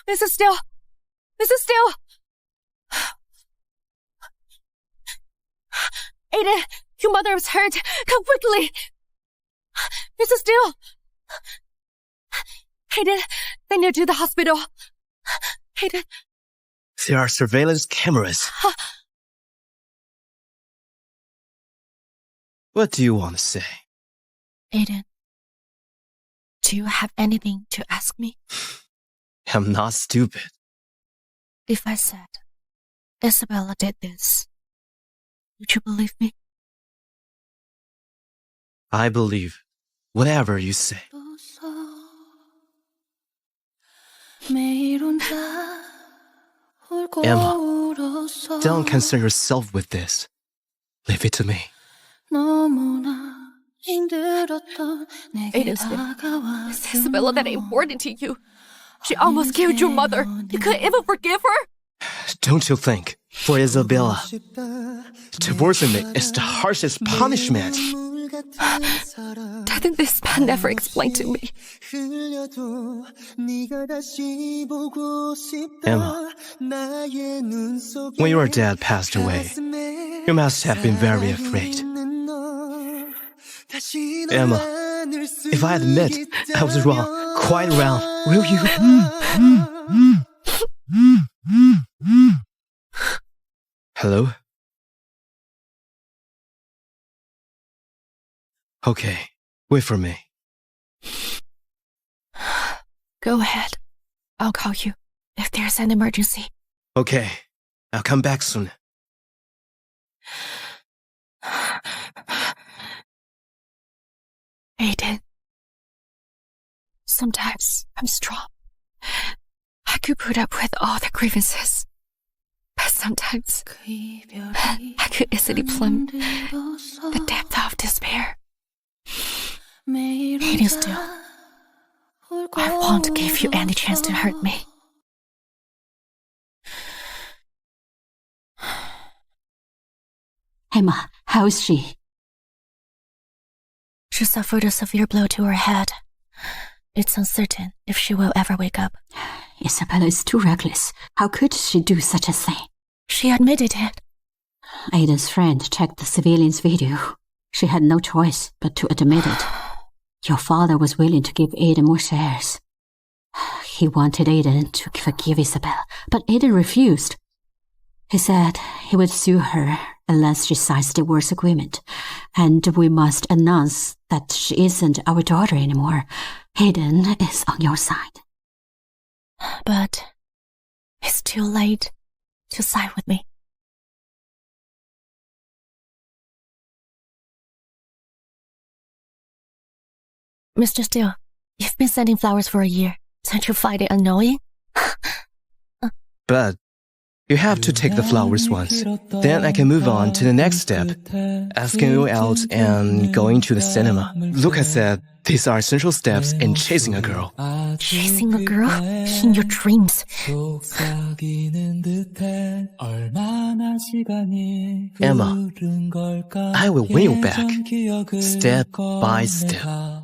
Mrs. Steele! Mrs. Steele! Aiden, your mother is hurt. Come quickly! Mrs. Steele! Aiden, they need you to the hospital. Aiden.
There are surveillance cameras. What do you want to say?
Aiden, do you have anything to ask me?
I'm not stupid.
If I said Isabella did this, would you believe me?
I believe whatever you say. Emma, don't concern yourself with this. Leave it to me.
Aiden Steele, is Isabella that important to you? She almost killed your mother. You couldn't even forgive her?
Don't you think, for Isabella, divorcing me is the harshest punishment?
Doesn't this man never explain to me?
Emma, when your dad passed away, you must have been very afraid. Emma, if I admit I was wrong, quite wrong, will you? Hello? Okay, wait for me.
Go ahead. I'll call you if there's an emergency.
Okay, I'll come back soon.
Aiden, sometimes I'm strong. I could put up with all the grievances. But sometimes I could easily plumb the depth of despair. Aiden Steele, I won't give you any chance to hurt me.
Emma, how is she?
She suffered a severe blow to her head. It's uncertain if she will ever wake up.
Isabella is too reckless. How could she do such a thing?
She admitted it.
Aiden's friend checked the civilian's video. She had no choice but to admit it. Your father was willing to give Aiden more shares. He wanted Aiden to forgive Isabella, but Aiden refused. He said he would sue her unless she signs the divorce agreement, and we must announce that she isn't our daughter anymore. Aiden is on your side.
But it's too late to side with me. Mr. Steele, you've been sending flowers for a year. Don't you find it annoying?
But you have to take the flowers once. Then I can move on to the next step, asking you out and going to the cinema. Lucas said these are essential steps in chasing a girl.
Chasing a girl? In your dreams?
Emma, I will win you back, step by step.